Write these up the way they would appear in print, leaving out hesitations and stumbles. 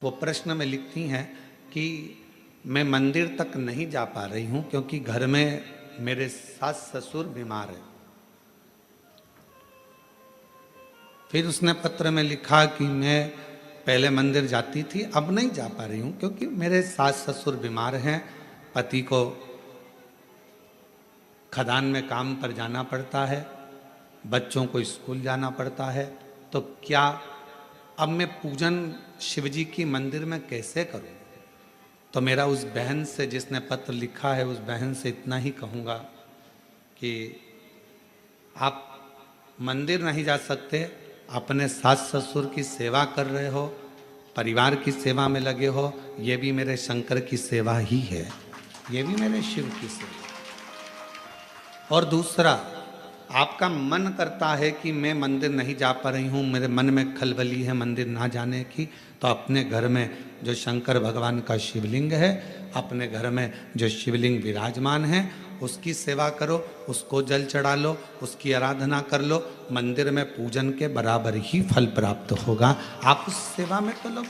वो प्रश्न में लिखती हैं कि मैं मंदिर तक नहीं जा पा रही हूं क्योंकि घर में मेरे सास ससुर बीमार है। फिर उसने पत्र में लिखा कि मैं पहले मंदिर जाती थी, अब नहीं जा पा रही हूं क्योंकि मेरे सास ससुर बीमार हैं, पति को खदान में काम पर जाना पड़ता है, बच्चों को स्कूल जाना पड़ता है, तो क्या अब मैं पूजन शिवजी की मंदिर में कैसे करूं? तो मेरा उस बहन से जिसने पत्र लिखा है, उस बहन से इतना ही कहूँगा कि आप मंदिर नहीं जा सकते, अपने सास ससुर की सेवा कर रहे हो, परिवार की सेवा में लगे हो, ये भी मेरे शंकर की सेवा ही है, ये भी मेरे शिव की सेवा। और दूसरा, आपका मन करता है कि मैं मंदिर नहीं जा पा रही हूँ, मेरे मन में खलबली है मंदिर ना जाने की, तो अपने घर में जो शंकर भगवान का शिवलिंग है, अपने घर में जो शिवलिंग विराजमान है, उसकी सेवा करो, उसको जल चढ़ा लो, उसकी आराधना कर लो, मंदिर में पूजन के बराबर ही फल प्राप्त होगा। आप उस सेवा में तो लोग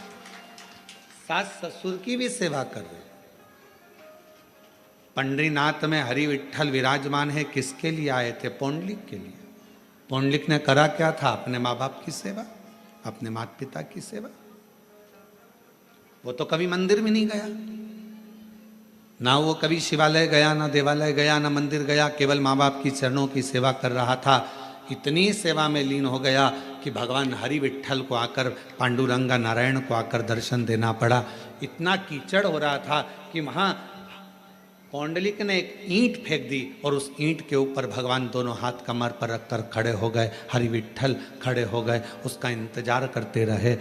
सास ससुर की भी सेवा कर रहे हो। पंडरीनाथ में हरि विठ्ठल विराजमान है, किसके लिए आए थे? पौंडलिक के लिए। पौंडलिक ने करा क्या था? अपने माँ बाप की सेवा, अपने माता पिता की सेवा। वो तो कभी मंदिर में नहीं गया, ना वो कभी शिवालय गया, ना देवालय गया, ना मंदिर गया, केवल माँ बाप की चरणों की सेवा कर रहा था। इतनी सेवा में लीन हो गया कि भगवान हरि विठ्ठल को आकर, पांडुरंगा नारायण को आकर दर्शन देना पड़ा। इतना कीचड़ हो रहा था कि वहाँ पौंडलिक ने एक ईंट फेंक दी और उस ईंट के ऊपर भगवान दोनों हाथ कमर पर रखकर खड़े हो गए, हरि विठ्ठल खड़े हो गए, उसका इंतजार करते रहे।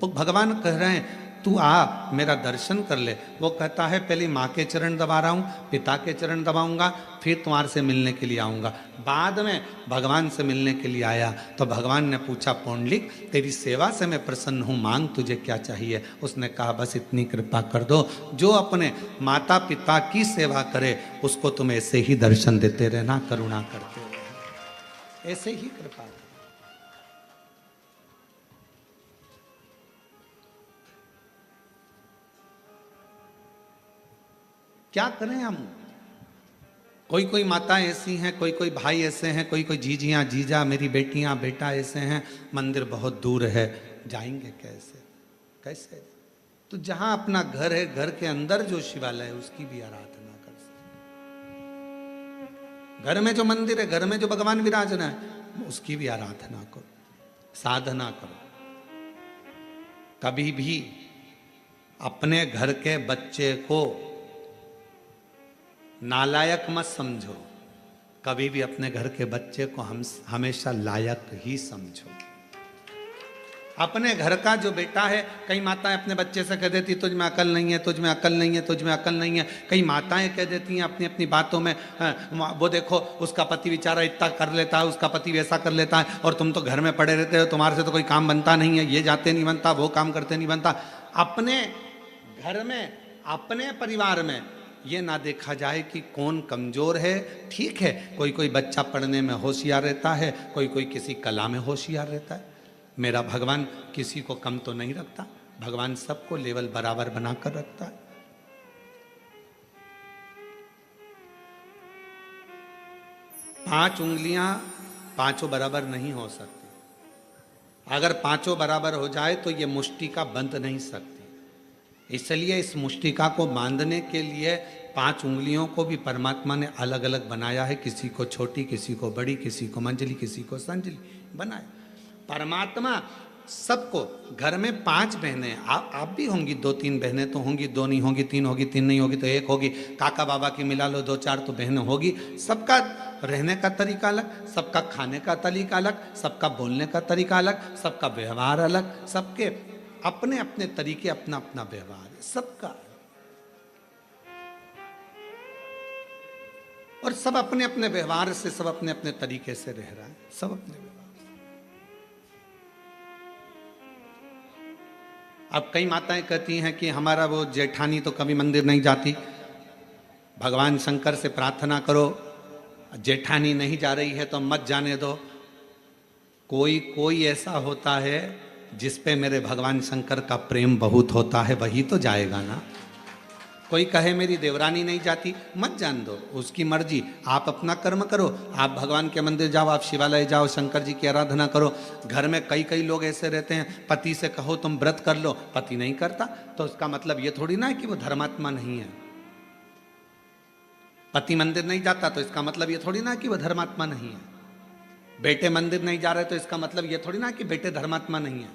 भगवान कह रहे हैं तू आ, मेरा दर्शन कर ले। वो कहता है पहले माँ के चरण दबा रहा हूँ, पिता के चरण दबाऊंगा, फिर तुम्हारे से मिलने के लिए आऊँगा। बाद में भगवान से मिलने के लिए आया तो भगवान ने पूछा, पौंडलिक तेरी सेवा से मैं प्रसन्न हूँ, मांग तुझे क्या चाहिए? उसने कहा बस इतनी कृपा कर दो, जो अपने माता पिता की सेवा करे उसको तुम ऐसे ही दर्शन देते रहना, करुणा करते रहना, ऐसे ही कृपा। क्या करें हम? कोई कोई माताएं ऐसी हैं, कोई कोई भाई ऐसे हैं, कोई कोई जीजियां जीजा, मेरी बेटियां बेटा ऐसे हैं, मंदिर बहुत दूर है, जाएंगे कैसे? कैसे? तो जहां अपना घर है, घर के अंदर जो शिवालय है उसकी भी आराधना कर सकते। घर में जो मंदिर है, घर में जो भगवान विराजना है, उसकी भी आराधना करो, साधना करो। कभी भी अपने घर के बच्चे को नालायक मत समझो, कभी भी अपने घर के बच्चे को हम हमेशा लायक ही समझो। अपने घर का जो बेटा है, कई माताएं अपने बच्चे से कह देती तुझ में अकल नहीं है, तुझ में अकल नहीं है, तुझ में अकल नहीं है। कई माताएं कह देती हैं अपनी अपनी बातों में, वो देखो उसका पति बेचारा इतना कर लेता है, उसका पति वैसा कर लेता है, और तुम तो घर में पड़े रहते हो, तुम्हारे से तो कोई काम बनता नहीं है, ये जाते नहीं बनता, वो काम करते नहीं बनता। अपने घर में, अपने परिवार में ये ना देखा जाए कि कौन कमजोर है। ठीक है, कोई कोई बच्चा पढ़ने में होशियार रहता है, कोई कोई किसी कला में होशियार रहता है। मेरा भगवान किसी को कम तो नहीं रखता, भगवान सबको लेवल बराबर बनाकर रखता है। पांच उंगलियां पांचों बराबर नहीं हो सकती। अगर पांचों बराबर हो जाए तो ये मुष्टिका बंध नहीं सकती। इसलिए इस मुष्टिका को बांधने के लिए पांच उंगलियों को भी परमात्मा ने अलग अलग बनाया है, किसी को छोटी, किसी को बड़ी, किसी को मंजली, किसी को संजली बनाया। परमात्मा सबको, घर में पांच बहनें, आप भी होंगी, दो तीन बहनें तो होंगी, दो नहीं होगी, तीन होगी, तीन नहीं होगी तो एक होगी, काका बाबा की मिला लो दो चार तो बहनें होगी। सबका रहने का तरीका अलग, सबका खाने का तरीका अलग, सबका बोलने का तरीका अलग, सबका व्यवहार अलग, सबके अपने अपने तरीके, अपना अपना व्यवहार है सबका, और सब अपने अपने व्यवहार से, सब अपने अपने तरीके से रह रहा है, सब अपने व्यवहार। अब कई माताएं कहती हैं कि हमारा वो जेठानी तो कभी मंदिर नहीं जाती, भगवान शंकर से प्रार्थना करो, जेठानी नहीं जा रही है तो मत जाने दो। कोई कोई ऐसा होता है जिस पे मेरे भगवान शंकर का प्रेम बहुत होता है वही तो जाएगा ना। कोई कहे मेरी देवरानी नहीं जाती, मत जान दो, उसकी मर्जी। आप अपना कर्म करो, आप भगवान के मंदिर जाओ, आप शिवालय जाओ, शंकर जी की आराधना करो। घर में कई कई लोग ऐसे रहते हैं, पति से कहो तुम व्रत कर लो, पति नहीं करता, तो उसका मतलब ये थोड़ी ना है कि वो धर्मात्मा नहीं है। पति मंदिर नहीं जाता तो इसका मतलब ये थोड़ी ना कि वो धर्मात्मा नहीं है। बेटे मंदिर नहीं जा रहे तो इसका मतलब ये थोड़ी ना कि बेटे धर्मात्मा नहीं है।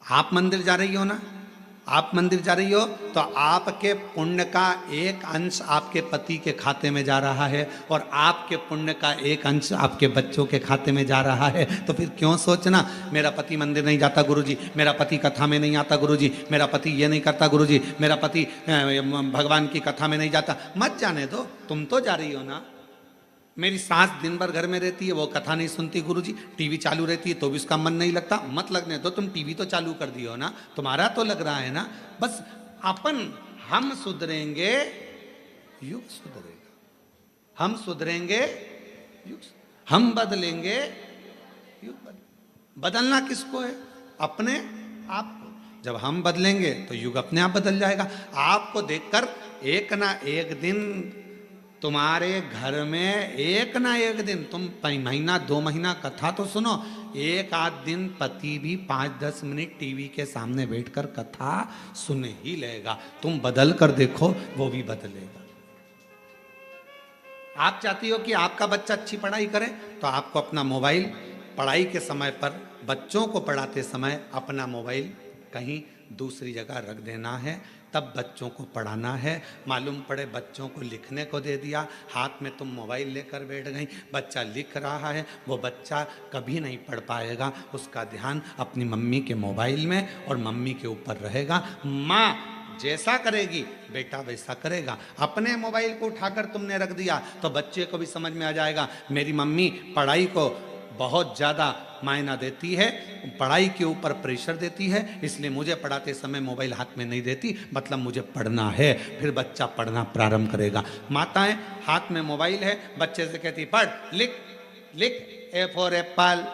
आप मंदिर जा रही हो ना, आप मंदिर जा रही हो तो आपके पुण्य का एक अंश आपके पति के खाते में जा रहा है और आपके पुण्य का एक अंश आपके बच्चों के खाते में जा रहा है। तो फिर क्यों सोचना मेरा पति मंदिर नहीं जाता गुरुजी, मेरा पति कथा में नहीं आता गुरुजी, मेरा पति ये नहीं करता गुरुजी, मेरा पति भगवान की कथा में नहीं जाता। मत जाने दो, तुम तो जा रही हो ना। मेरी सास दिन भर घर में रहती है, वो कथा नहीं सुनती गुरुजी, टीवी चालू रहती है तो भी उसका मन नहीं लगता। मत लगने दो, तुम टीवी तो चालू कर दियो ना, तुम्हारा तो लग रहा है ना। बस हम सुधरेंगे युग सुधरेगा, हम सुधरेंगे युग, हम बदलेंगे युग बदलना किसको है? अपने आप को। जब हम बदलेंगे तो युग अपने आप बदल जाएगा। आपको देखकर एक ना एक दिन तुम्हारे घर में, एक ना एक दिन, तुम महीना 2 महीना कथा तो सुनो, एक आध दिन पति भी 5-10 मिनट टीवी के सामने बैठकर कथा सुन ही लेगा। तुम बदल कर देखो, वो भी बदलेगा। आप चाहती हो कि आपका बच्चा अच्छी पढ़ाई करे, तो आपको अपना मोबाइल पढ़ाई के समय पर, बच्चों को पढ़ाते समय अपना मोबाइल कहीं दूसरी जगह रख देना है, तब बच्चों को पढ़ाना है। मालूम पड़े बच्चों को लिखने को दे दिया, हाथ में तुम मोबाइल लेकर बैठ गई, बच्चा लिख रहा है, वो बच्चा कभी नहीं पढ़ पाएगा। उसका ध्यान अपनी मम्मी के मोबाइल में और मम्मी के ऊपर रहेगा। माँ जैसा करेगी बेटा वैसा करेगा। अपने मोबाइल को उठाकर तुमने रख दिया तो बच्चे को भी समझ में आ जाएगा मेरी मम्मी पढ़ाई को बहुत ज़्यादा मायना देती है, पढ़ाई के ऊपर प्रेशर देती है, इसलिए मुझे पढ़ाते समय मोबाइल हाथ में नहीं देती, मतलब मुझे पढ़ना है। फिर बच्चा पढ़ना प्रारंभ करेगा। माताएं हाथ में मोबाइल है, बच्चे से कहती पढ़, लिख लिख, a for apple,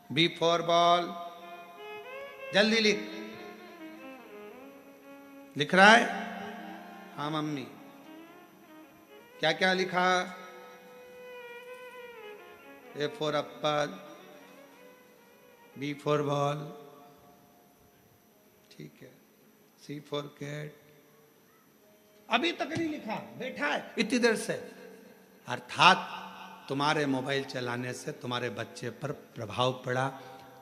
b for ball, जल्दी लिख। लिख रहा है? हाँ मम्मी। क्या क्या लिखा? A for apple, B for ball, ठीक है, C for cat, अभी तक नहीं लिखा, बैठा है इतनी देर से। अर्थात तुम्हारे मोबाइल चलाने से तुम्हारे बच्चे पर प्रभाव पड़ा,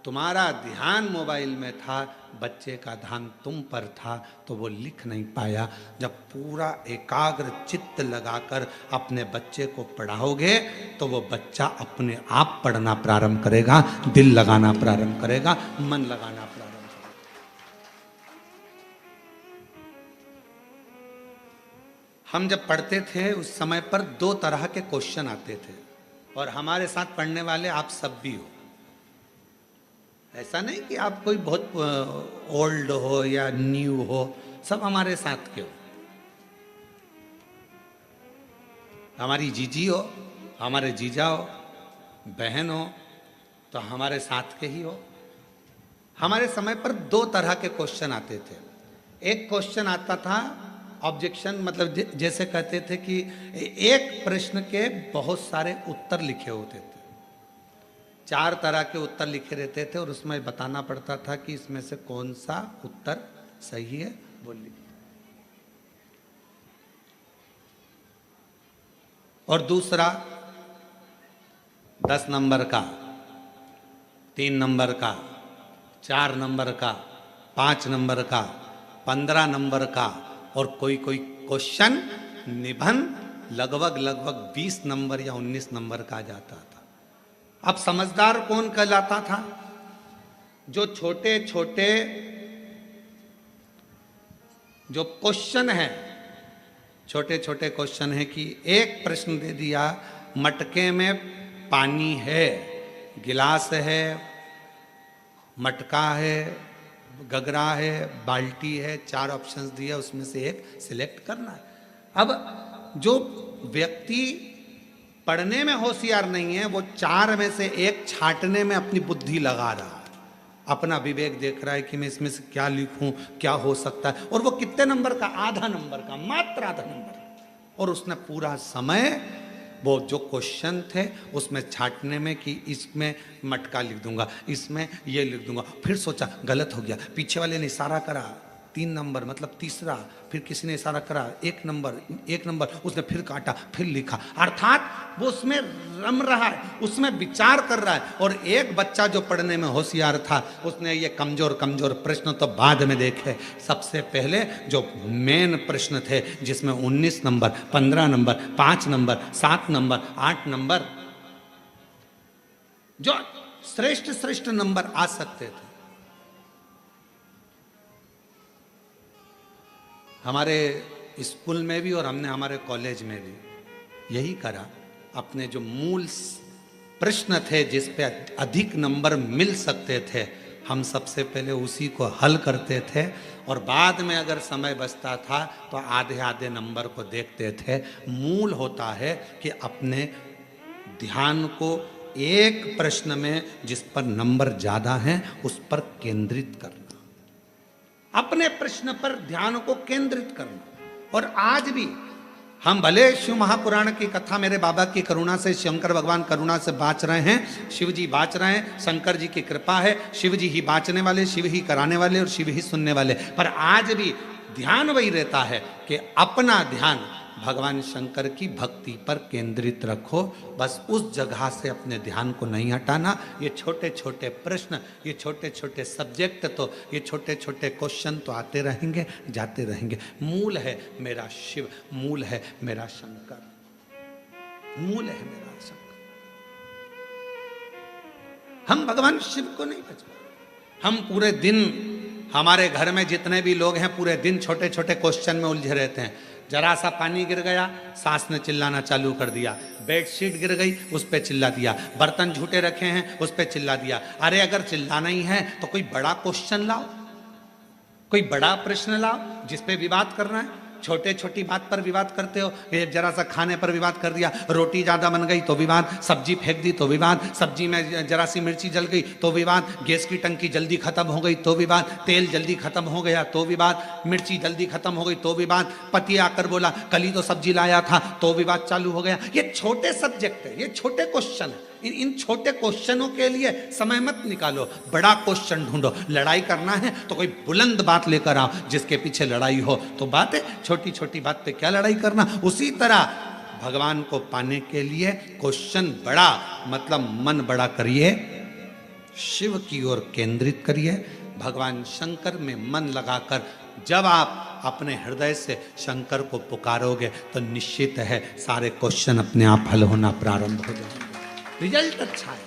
तुम्हारा ध्यान मोबाइल में था, बच्चे का ध्यान तुम पर था, तो वो लिख नहीं पाया। जब पूरा एकाग्र चित्त लगाकर अपने बच्चे को पढ़ाओगे तो वो बच्चा अपने आप पढ़ना प्रारंभ करेगा, दिल लगाना प्रारंभ करेगा, मन लगाना प्रारंभ करेगा। हम जब पढ़ते थे उस समय पर 2 तरह के क्वेश्चन आते थे, और हमारे साथ पढ़ने वाले आप सब भी हो। ऐसा नहीं कि आप कोई बहुत ओल्ड हो या न्यू हो, सब हमारे साथ के हो। हमारी जीजी हो, हमारे जीजा हो, बहन हो, तो हमारे साथ के ही हो। हमारे समय पर 2 तरह के क्वेश्चन आते थे। एक क्वेश्चन आता था ऑब्जेक्शन, मतलब जैसे कहते थे कि एक प्रश्न के बहुत सारे उत्तर लिखे होते थे, 4 तरह के उत्तर लिखे रहते थे, और उसमें बताना पड़ता था कि इसमें से कौन सा उत्तर सही है, बोलिए। और दूसरा 10 नंबर का, 3 नंबर का, 4 नंबर का, 5 नंबर का, 15 नंबर का, और कोई कोई क्वेश्चन निबंध लगभग 20 नंबर या 19 नंबर का जाता था। अब समझदार कौन कहलाता था? जो छोटे छोटे जो क्वेश्चन है, छोटे छोटे क्वेश्चन है कि एक प्रश्न दे दिया, मटके में पानी है, गिलास है, मटका है, गगरा है, बाल्टी है, 4 ऑप्शंस दिए, उसमें से एक सिलेक्ट करना है। अब जो व्यक्ति पढ़ने में होशियार नहीं है, वो 4 में से एक छांटने में अपनी बुद्धि लगा रहा है। अपना विवेक देख रहा है कि मैं इसमें से क्या लिखूं, क्या हो सकता है। और वो कितने नंबर का? आधा नंबर का, मात्र आधा नंबर। और उसने पूरा समय वो जो क्वेश्चन थे उसमें छांटने में कि इसमें मटका लिख दूंगा, इसमें ये लिख दूंगा। फिर सोचा गलत हो गया, पीछे वाले ने इशारा करा 3 नंबर मतलब तीसरा, फिर किसी ने इशारा करा 1 नंबर, 1 नंबर, उसने फिर काटा, फिर लिखा। अर्थात वो उसमें रम रहा है, उसमें विचार कर रहा है। और एक बच्चा जो पढ़ने में होशियार था उसने ये कमजोर कमजोर प्रश्न तो बाद में देखे, सबसे पहले जो मेन प्रश्न थे जिसमें 19 number, 15 number, 5 number, 7 number, 8 number, जो श्रेष्ठ श्रेष्ठ नंबर आ सकते थे, हमारे स्कूल में भी और हमने हमारे कॉलेज में भी यही करा। अपने जो मूल प्रश्न थे जिस पे अधिक नंबर मिल सकते थे, हम सबसे पहले उसी को हल करते थे। और बाद में अगर समय बचता था तो आधे आधे नंबर को देखते थे। मूल होता है कि अपने ध्यान को एक प्रश्न में जिस पर नंबर ज्यादा हैं उस पर केंद्रित करना, अपने प्रश्न पर ध्यान को केंद्रित करना। और आज भी हम भले शिव महापुराण की कथा मेरे बाबा की करुणा से, शंकर भगवान करुणा से बाँच रहे हैं, शिव जी बाँच रहे हैं, शंकर जी की कृपा है, शिव जी ही बाँचने वाले, शिव ही कराने वाले और शिव ही सुनने वाले। पर आज भी ध्यान वही रहता है कि अपना ध्यान भगवान शंकर की भक्ति पर केंद्रित रखो। बस उस जगह से अपने ध्यान को नहीं हटाना। ये छोटे छोटे प्रश्न, ये छोटे छोटे सब्जेक्ट, तो ये छोटे छोटे क्वेश्चन तो आते रहेंगे जाते रहेंगे। मूल है मेरा शिव, मूल है मेरा शंकर, मूल है मेरा शंकर। हम भगवान शिव को नहीं पहचानते। हम पूरे दिन, हमारे घर में जितने भी लोग हैं पूरे दिन छोटे छोटे क्वेश्चन में उलझे रहते हैं। जरा सा पानी गिर गया, सास ने चिल्लाना चालू कर दिया, बेडशीट गिर गई उस पे चिल्ला दिया, बर्तन झूठे रखे हैं उस पे चिल्ला दिया। अरे अगर चिल्लाना ही है तो कोई बड़ा क्वेश्चन लाओ, कोई बड़ा प्रश्न लाओ जिस पे विवाद करना है। छोटे छोटी बात पर विवाद करते हो। एक जरा सा खाने पर विवाद कर दिया, रोटी ज्यादा बन गई तो विवाद, सब्जी फेंक दी तो विवाद, सब्जी में जरा सी मिर्ची जल गई तो विवाद, गैस की टंकी जल्दी खत्म हो गई तो विवाद, तेल जल्दी खत्म हो गया तो विवाद, मिर्ची जल्दी खत्म हो गई तो विवाद, पति आकर बोला कल ही तो सब्जी लाया था तो विवाद चालू हो गया। ये छोटे सब्जेक्ट है, ये छोटे क्वेश्चन है। इन छोटे क्वेश्चनों के लिए समय मत निकालो, बड़ा क्वेश्चन ढूंढो। लड़ाई करना है तो कोई बुलंद बात लेकर आओ जिसके पीछे लड़ाई हो। तो बात है, छोटी छोटी बात पे क्या लड़ाई करना। उसी तरह भगवान को पाने के लिए क्वेश्चन बड़ा, मतलब मन बड़ा करिए, शिव की ओर केंद्रित करिए। भगवान शंकर में मन लगाकर जब आप अपने हृदय से शंकर को पुकारोगे तो निश्चित है सारे क्वेश्चन अपने आप हल होना प्रारंभ हो जाएंगे। रिजल्ट अच्छा है।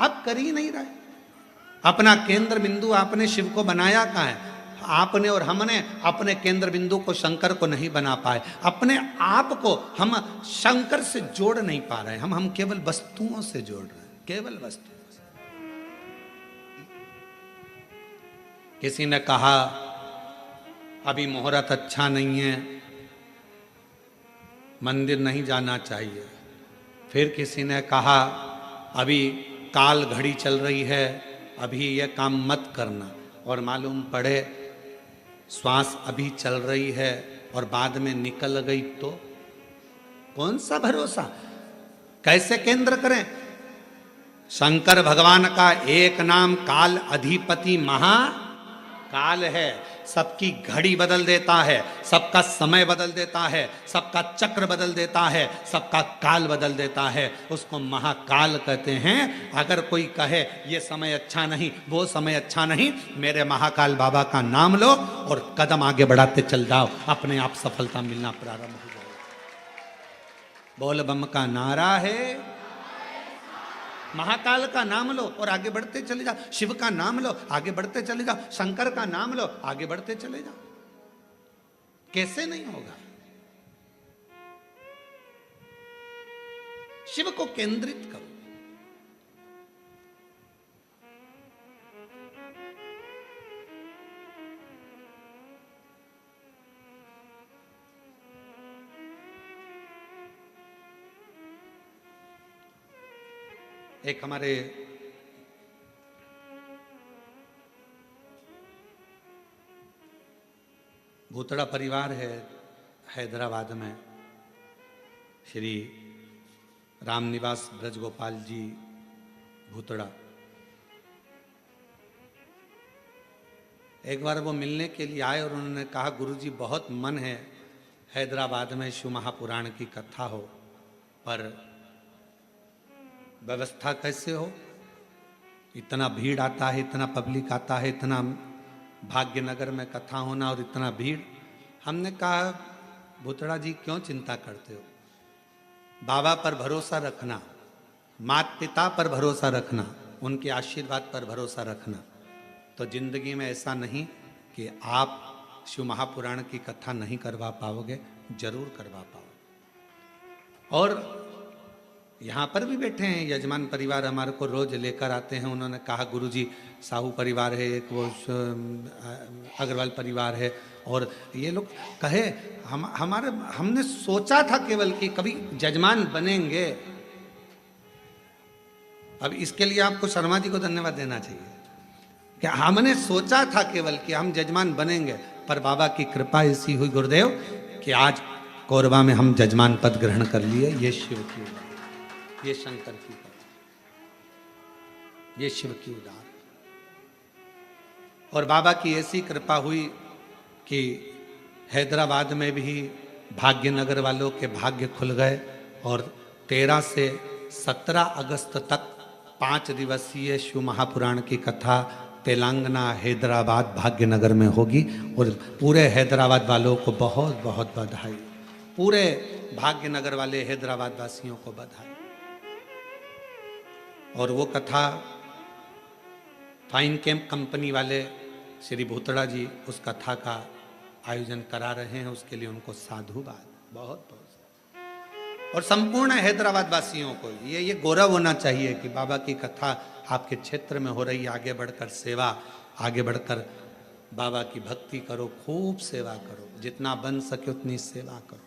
आप कर ही नहीं रहे। अपना केंद्र बिंदु आपने शिव को बनाया कहाँ है? आपने और हमने अपने केंद्र बिंदु को शंकर को नहीं बना पाए। अपने आप को हम शंकर से जोड़ नहीं पा रहे। हम केवल वस्तुओं से जोड़ रहे हैं, केवल वस्तुओं से। किसी ने कहा अभी मुहूर्त अच्छा नहीं है, मंदिर नहीं जाना चाहिए। फिर किसी ने कहा अभी काल घड़ी चल रही है, अभी यह काम मत करना। और मालूम पड़े श्वास अभी चल रही है और बाद में निकल गई तो कौन सा भरोसा? कैसे केंद्र करें? शंकर भगवान का एक नाम काल अधिपति महाकाल है। सबकी घड़ी बदल देता है, सबका समय बदल देता है, सबका चक्र बदल देता है, सबका काल बदल देता है। उसको महाकाल कहते हैं। अगर कोई कहे ये समय अच्छा नहीं, वो समय अच्छा नहीं, मेरे महाकाल बाबा का नाम लो और कदम आगे बढ़ाते चल जाओ, अपने आप सफलता मिलना प्रारंभ हो जाएगी। बोल बम का नारा है, महाकाल का नाम लो और आगे बढ़ते चले जाओ। शिव का नाम लो, आगे बढ़ते चले जाओ। शंकर का नाम लो, आगे बढ़ते चले जाओ। कैसे नहीं होगा? शिव को केंद्रित करो। एक हमारे भूतड़ा परिवार है हैदराबाद में, श्री रामनिवास ब्रजगोपाल जी भूतड़ा। एक बार वो मिलने के लिए आए और उन्होंने कहा, गुरुजी बहुत मन है हैदराबाद में शिव महापुराण की कथा हो, पर व्यवस्था कैसे हो, इतना भीड़ आता है, इतना पब्लिक आता है, इतना भाग्यनगर में कथा होना और इतना भीड़। हमने कहा, भूतड़ा जी क्यों चिंता करते हो, बाबा पर भरोसा रखना, माता पिता पर भरोसा रखना, उनके आशीर्वाद पर भरोसा रखना, तो जिंदगी में ऐसा नहीं कि आप शिव महापुराण की कथा नहीं करवा पाओगे, जरूर करवा पाओगे। और यहाँ पर भी बैठे हैं यजमान परिवार, हमारे को रोज लेकर आते हैं। उन्होंने कहा, गुरुजी साहू परिवार है, एक वो अग्रवाल परिवार है, और ये लोग कहे हमने सोचा था केवल कि कभी जजमान बनेंगे। अब इसके लिए आपको शर्मा जी को धन्यवाद देना चाहिए कि हमने सोचा था केवल कि हम जजमान बनेंगे, पर बाबा की कृपा ऐसी हुई गुरुदेव कि आज कोरबा में हम जजमान पद ग्रहण कर लिए। ये शिव की उदार, ये शंकर की उदार, ये शिव की उदार। और बाबा की ऐसी कृपा हुई कि हैदराबाद में भी भाग्यनगर वालों के भाग्य खुल गए, और 13 से 17 अगस्त तक 5 दिवसीय शिव महापुराण की कथा तेलंगाना हैदराबाद भाग्यनगर में होगी। और पूरे हैदराबाद वालों को बहुत बहुत बधाई, पूरे भाग्यनगर वाले हैदराबाद वासियों को बधाई। और वो कथा फाइन कैंप कंपनी वाले श्री भूतड़ा जी उस कथा का आयोजन करा रहे हैं, उसके लिए उनको साधुवाद बहुत बहुत। और संपूर्ण हैदराबाद वासियों को ये गौरव होना चाहिए कि बाबा की कथा आपके क्षेत्र में हो रही है। आगे बढ़कर सेवा, आगे बढ़कर बाबा की भक्ति करो, खूब सेवा करो, जितना बन सके उतनी सेवा करो।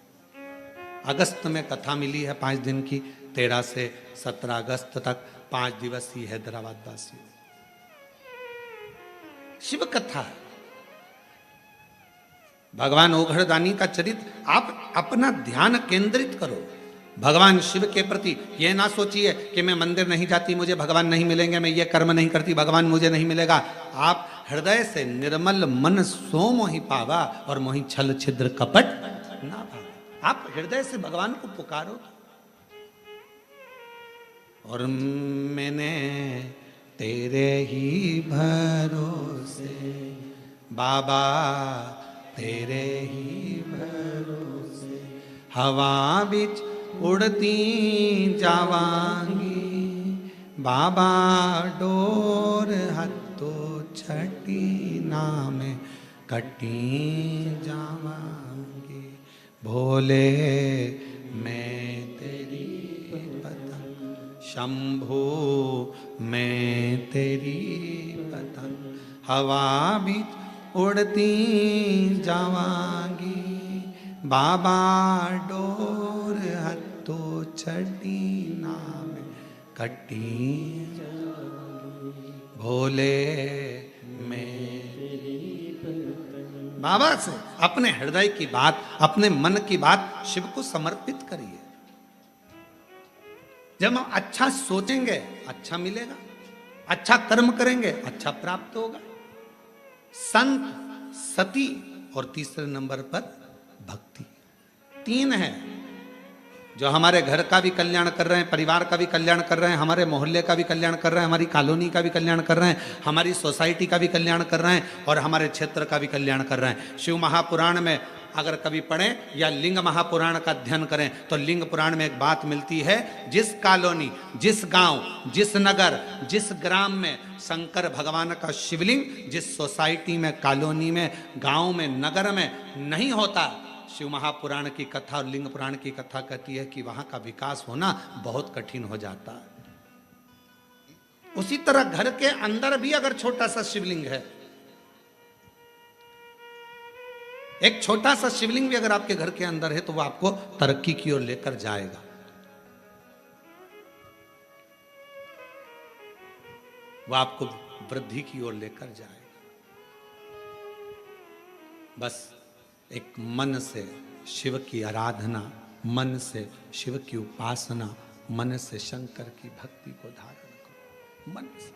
अगस्त में कथा मिली है 5 दिन की, 13 से 17 अगस्त तक 5 दिवसीय हैदराबाद वासी शिव कथा। भगवान ओघड़दानी का चरित्र, आप अपना ध्यान केंद्रित करो भगवान शिव के प्रति। यह ना सोचिए कि मैं मंदिर नहीं जाती मुझे भगवान नहीं मिलेंगे, मैं ये कर्म नहीं करती भगवान मुझे नहीं मिलेगा। आप हृदय से निर्मल मन सो मोहि पावा, और मोहि छल छिद्र कपट ना पावा। आप हृदय से भगवान को पुकारो। और मैंने तेरे ही भरोसे बाबा, तेरे ही भरोसे हवा बिच उड़ती जावांगी, बाबा डोर हत्तो छठी नाम कटी जावांगी। भोले मैं तेरी पतंग, शंभो मैं तेरी पतंग, हवा बिच उड़ती जावांगी, बाबा डोर हत्तो छठी नाम कटी। भोले मैं बाबा से अपने हृदय की बात, अपने मन की बात शिव को समर्पित करिए। जब हम अच्छा सोचेंगे अच्छा मिलेगा, अच्छा कर्म करेंगे अच्छा प्राप्त होगा। संत, सती, और तीसरे नंबर पर भक्ति। 3 है जो हमारे घर का भी कल्याण कर रहे हैं, परिवार का भी कल्याण कर रहे हैं, हमारे मोहल्ले का भी कल्याण कर रहे हैं, हमारी कॉलोनी का भी कल्याण कर रहे हैं, हमारी सोसाइटी का भी कल्याण कर रहे हैं, और हमारे क्षेत्र का भी कल्याण कर रहे हैं। शिव महापुराण में अगर कभी पढ़ें या लिंग महापुराण का अध्ययन करें तो लिंग पुराण में एक बात मिलती है, जिस कॉलोनी, जिस गांव, जिस नगर, जिस ग्राम में शंकर भगवान का शिवलिंग, जिस सोसाइटी में, कॉलोनी में, गांव में, नगर में नहीं होता, शिव महापुराण की कथा और लिंग पुराण की कथा कहती है कि वहां का विकास होना बहुत कठिन हो जाता है। उसी तरह घर के अंदर भी अगर छोटा सा शिवलिंग है, एक छोटा सा शिवलिंग भी अगर आपके घर के अंदर है तो वो आपको तरक्की की ओर लेकर जाएगा। वह आपको वृद्धि की ओर लेकर जाएगा। बस एक मन से शिव की आराधना, मन से शिव की उपासना, मन से शंकर की भक्ति को धारण करो, मन से।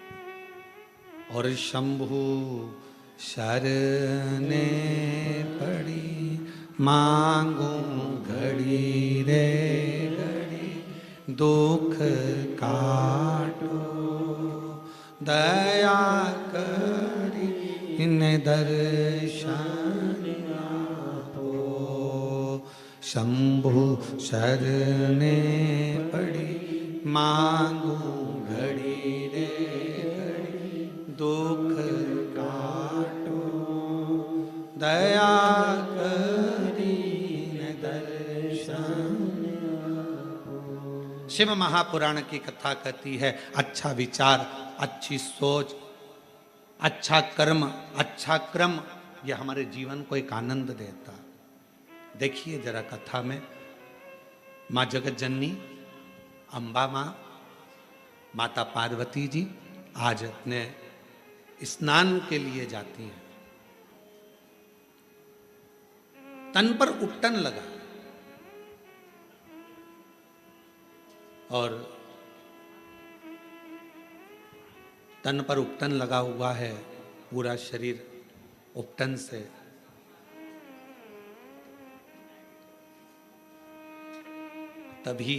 और शंभु शरणे पड़ी मांगू घड़ी रे घड़ी, दुख काटो दया करी इन दर्शन आपो। शंभु शरणे पड़ी मांगू घड़ी रे घड़ी, दुख काटो दया करी न दर्शन। शिव महापुराण की कथा कहती है, अच्छा विचार, अच्छी सोच, अच्छा कर्म, अच्छा क्रम, यह हमारे जीवन को एक आनंद देता। देखिए जरा कथा में माँ जगत जननी अम्बा माँ, माता पार्वती जी आज अपने स्नान के लिए जाती हैं। तन पर उपटन लगा और तन पर उपटन लगा हुआ है, पूरा शरीर उपटन से तभी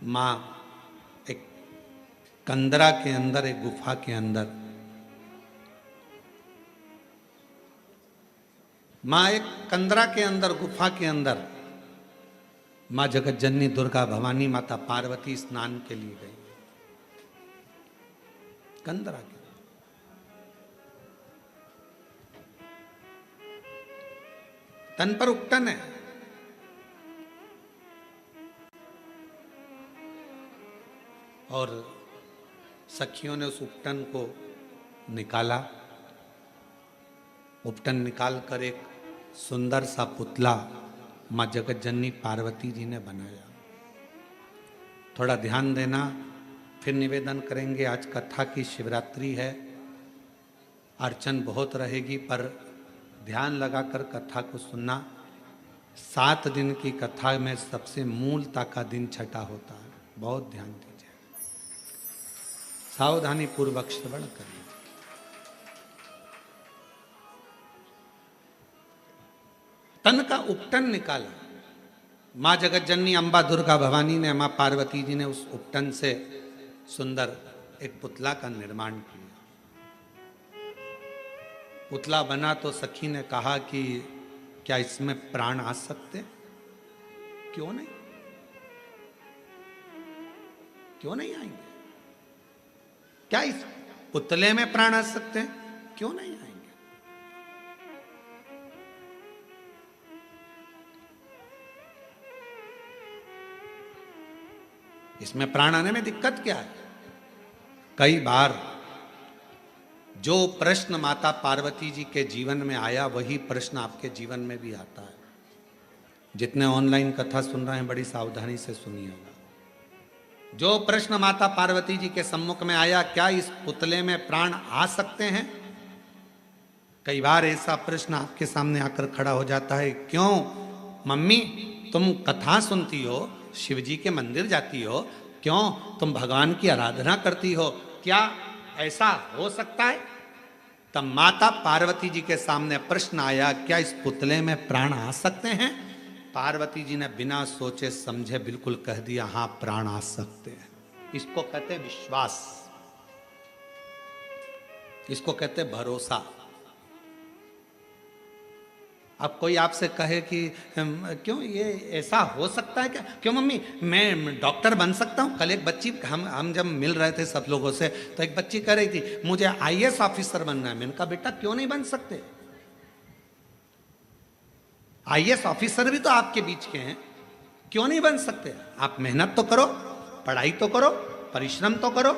मां एक कंदरा के अंदर, एक गुफा के अंदर, मां एक कंदरा के अंदर, गुफा के अंदर मां जगत जननी दुर्गा भवानी माता पार्वती स्नान के लिए गई कंदरा के। तन पर उपटन है और सखियों ने उस उपटन को निकाला। उपटन निकालकर एक सुंदर सा पुतला मां जगत जननी पार्वती जी ने बनाया। थोड़ा ध्यान देना, फिर निवेदन करेंगे। आज कथा की शिवरात्रि है, अर्चन बहुत रहेगी, पर ध्यान लगाकर कथा को सुनना। 7 दिन की कथा में सबसे मूलता का दिन छठा होता है, बहुत ध्यान दीजिए, सावधानी पूर्वक श्रवण करिए। तन का उपटन निकाला। मां जगत जननी अम्बा दुर्गा भवानी ने, मां पार्वती जी ने उस उपटन से सुंदर एक पुतला का निर्माण किया। पुतला बना तो सखी ने कहा कि क्या इसमें प्राण आ सकते? क्यों नहीं, क्यों नहीं आएंगे? क्या इस पुतले में प्राण आ सकते हैं? क्यों नहीं आएंगे? इसमें प्राण आने में दिक्कत क्या है? कई बार जो प्रश्न माता पार्वती जी के जीवन में आया, वही प्रश्न आपके जीवन में भी आता है। जितने ऑनलाइन कथा सुन रहे हैं, बड़ी सावधानी से सुनिएगा। जो प्रश्न माता पार्वती जी के सम्मुख में आया, क्या इस पुतले में प्राण आ सकते हैं? कई बार ऐसा प्रश्न आपके सामने आकर खड़ा हो जाता है, क्यों मम्मी तुम कथा सुनती हो, शिव जी के मंदिर जाती हो, क्यों तुम भगवान की आराधना करती हो, क्या ऐसा हो सकता है? तब माता पार्वती जी के सामने प्रश्न आया, क्या इस पुतले में प्राण आ सकते हैं? पार्वती जी ने बिना सोचे समझे बिल्कुल कह दिया, हाँ प्राण आ सकते हैं। इसको कहते हैं विश्वास, इसको कहते हैं भरोसा। अब कोई आपसे कहे कि क्यों ये ऐसा हो सकता है क्या? क्यों मम्मी मैं डॉक्टर बन सकता हूँ? कल एक बच्ची, हम जब मिल रहे थे सब लोगों से, तो एक बच्ची कह रही थी मुझे आईएएस ऑफिसर बनना है। मैंने कहा बेटा क्यों नहीं बन सकते? आईएएस ऑफिसर भी तो आपके बीच के हैं, क्यों नहीं बन सकते? आप मेहनत तो करो, पढ़ाई तो करो, परिश्रम तो करो।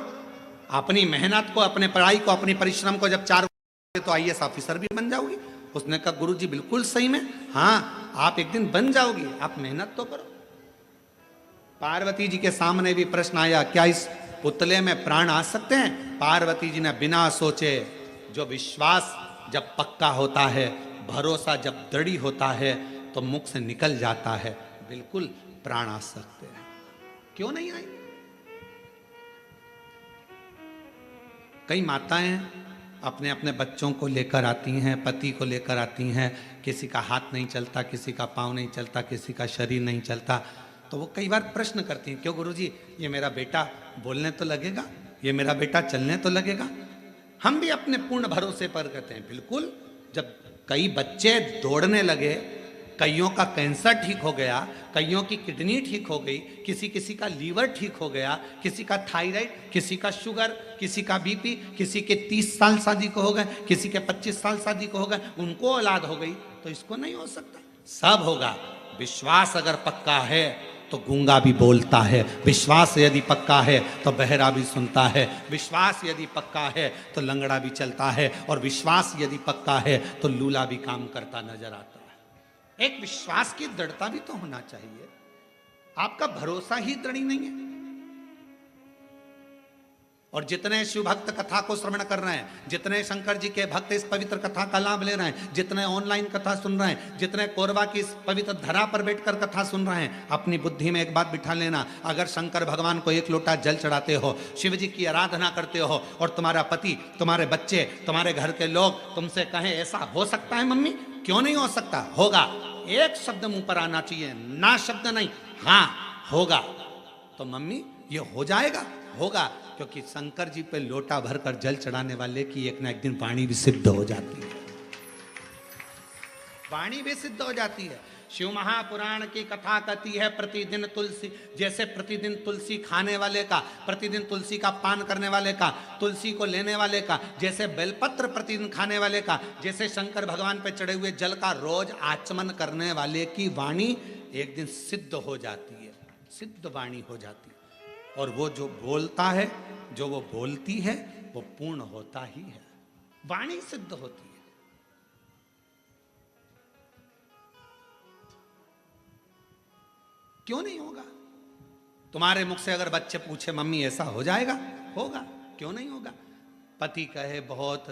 अपनी मेहनत को, अपने पढ़ाई को, अपनी परिश्रम को जब 4 तो आईएएस ऑफिसर भी बन जाओगी। उसने कहा गुरुजी बिल्कुल सही में, हाँ आप एक दिन बन जाओगी, आप मेहनत तो करो। पार्वती जी के सामने भी प्रश्न आया, क्या इस पुतले में प्राण आ सकते हैं? पार्वती जी ने बिना सोचे, जो विश्वास जब पक्का होता है, भरोसा जब दृढ़ होता है, तो मुख से निकल जाता है, बिल्कुल प्राण आ सकते हैं। क्यों नहीं आए? कई माताएं अपने अपने बच्चों को लेकर आती हैं, पति को लेकर आती हैं, किसी का हाथ नहीं चलता, किसी का पाँव नहीं चलता, किसी का शरीर नहीं चलता, तो वो कई बार प्रश्न करती हैं, क्यों गुरुजी, ये मेरा बेटा बोलने तो लगेगा, ये मेरा बेटा चलने तो लगेगा? हम भी अपने पूर्ण भरोसे पर कहते हैं बिल्कुल। जब कई बच्चे दौड़ने लगे, कईयों का कैंसर ठीक हो गया, कईयों की किडनी ठीक हो गई, किसी का लीवर ठीक हो गया, किसी का थायराइड, किसी का शुगर, किसी का बीपी, किसी के 30 साल शादी को हो गए, किसी के 25 साल शादी को हो गए, उनको औलाद हो गई, तो इसको नहीं हो सकता? सब होगा। विश्वास अगर पक्का है तो गूंगा भी बोलता है, विश्वास यदि पक्का है तो बहरा भी सुनता है, विश्वास यदि पक्का है तो लंगड़ा भी चलता है, और विश्वास यदि पक्का है तो लूला भी काम करता नजर आता है। एक विश्वास की दृढ़ता भी तो होना चाहिए। आपका भरोसा ही दृढ़ नहीं है। और जितने शिव भक्त कथा को श्रवण कर रहे हैं, जितने शंकर जी के भक्त इस पवित्र कथा का लाभ ले रहे हैं, जितने ऑनलाइन कथा सुन रहे हैं, जितने कोरबा की इस पवित्र धरा पर बैठकर कथा सुन रहे हैं, अपनी बुद्धि में एक बात बिठा लेना, अगर शंकर भगवान को एक लोटा जल चढ़ाते हो, शिव जी की आराधना करते हो, और तुम्हारा पति, तुम्हारे बच्चे, तुम्हारे घर के लोग तुमसे कहें ऐसा हो सकता है मम्मी, क्यों नहीं हो सकता? होगा। एक शब्द मुंह पर आना चाहिए, ना शब्द नहीं, हाँ होगा। तो मम्मी ये हो जाएगा, होगा, क्योंकि शंकर जी पे लोटा भरकर जल चढ़ाने वाले की एक ना एक दिन वाणी भी सिद्ध हो जाती है, वाणी भी सिद्ध हो जाती है। शिव महापुराण की कथा कहती है, प्रतिदिन तुलसी, जैसे प्रतिदिन तुलसी खाने वाले का, प्रतिदिन तुलसी का पान करने वाले का, तुलसी को लेने वाले का, जैसे बेलपत्र प्रतिदिन खाने वाले का, जैसे शंकर भगवान पे चढ़े हुए जल का रोज आचमन करने वाले की वाणी एक दिन सिद्ध हो जाती है, सिद्ध वाणी हो जाती है। और वो जो बोलता है, जो वो बोलती है, वो पूर्ण होता ही है, वाणी सिद्ध होती है। क्यों नहीं होगा? तुम्हारे मुख से अगर बच्चे पूछे मम्मी ऐसा हो जाएगा, होगा, क्यों नहीं होगा? पति कहे बहुत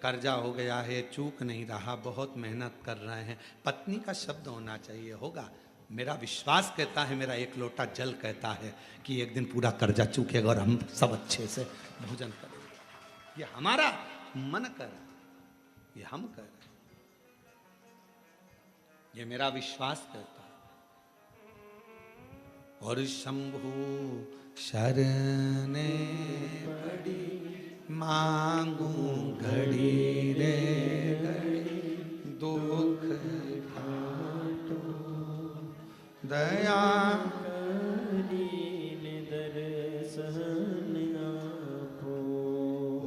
कर्जा हो गया है, चूक नहीं रहा, बहुत मेहनत कर रहे हैं, पत्नी का शब्द होना चाहिए, होगा। मेरा विश्वास कहता है, मेरा एक लोटा जल कहता है कि एक दिन पूरा कर्जा चूकेगा और हम सब अच्छे से भोजन करेंगे। ये हमारा मन कर, ये हम कर, ये मेरा विश्वास कहता है। और शंभु शरणे पड़ी मांगू घड़ी रे घड़ी, दुख घाटो दया दर्शन आपो।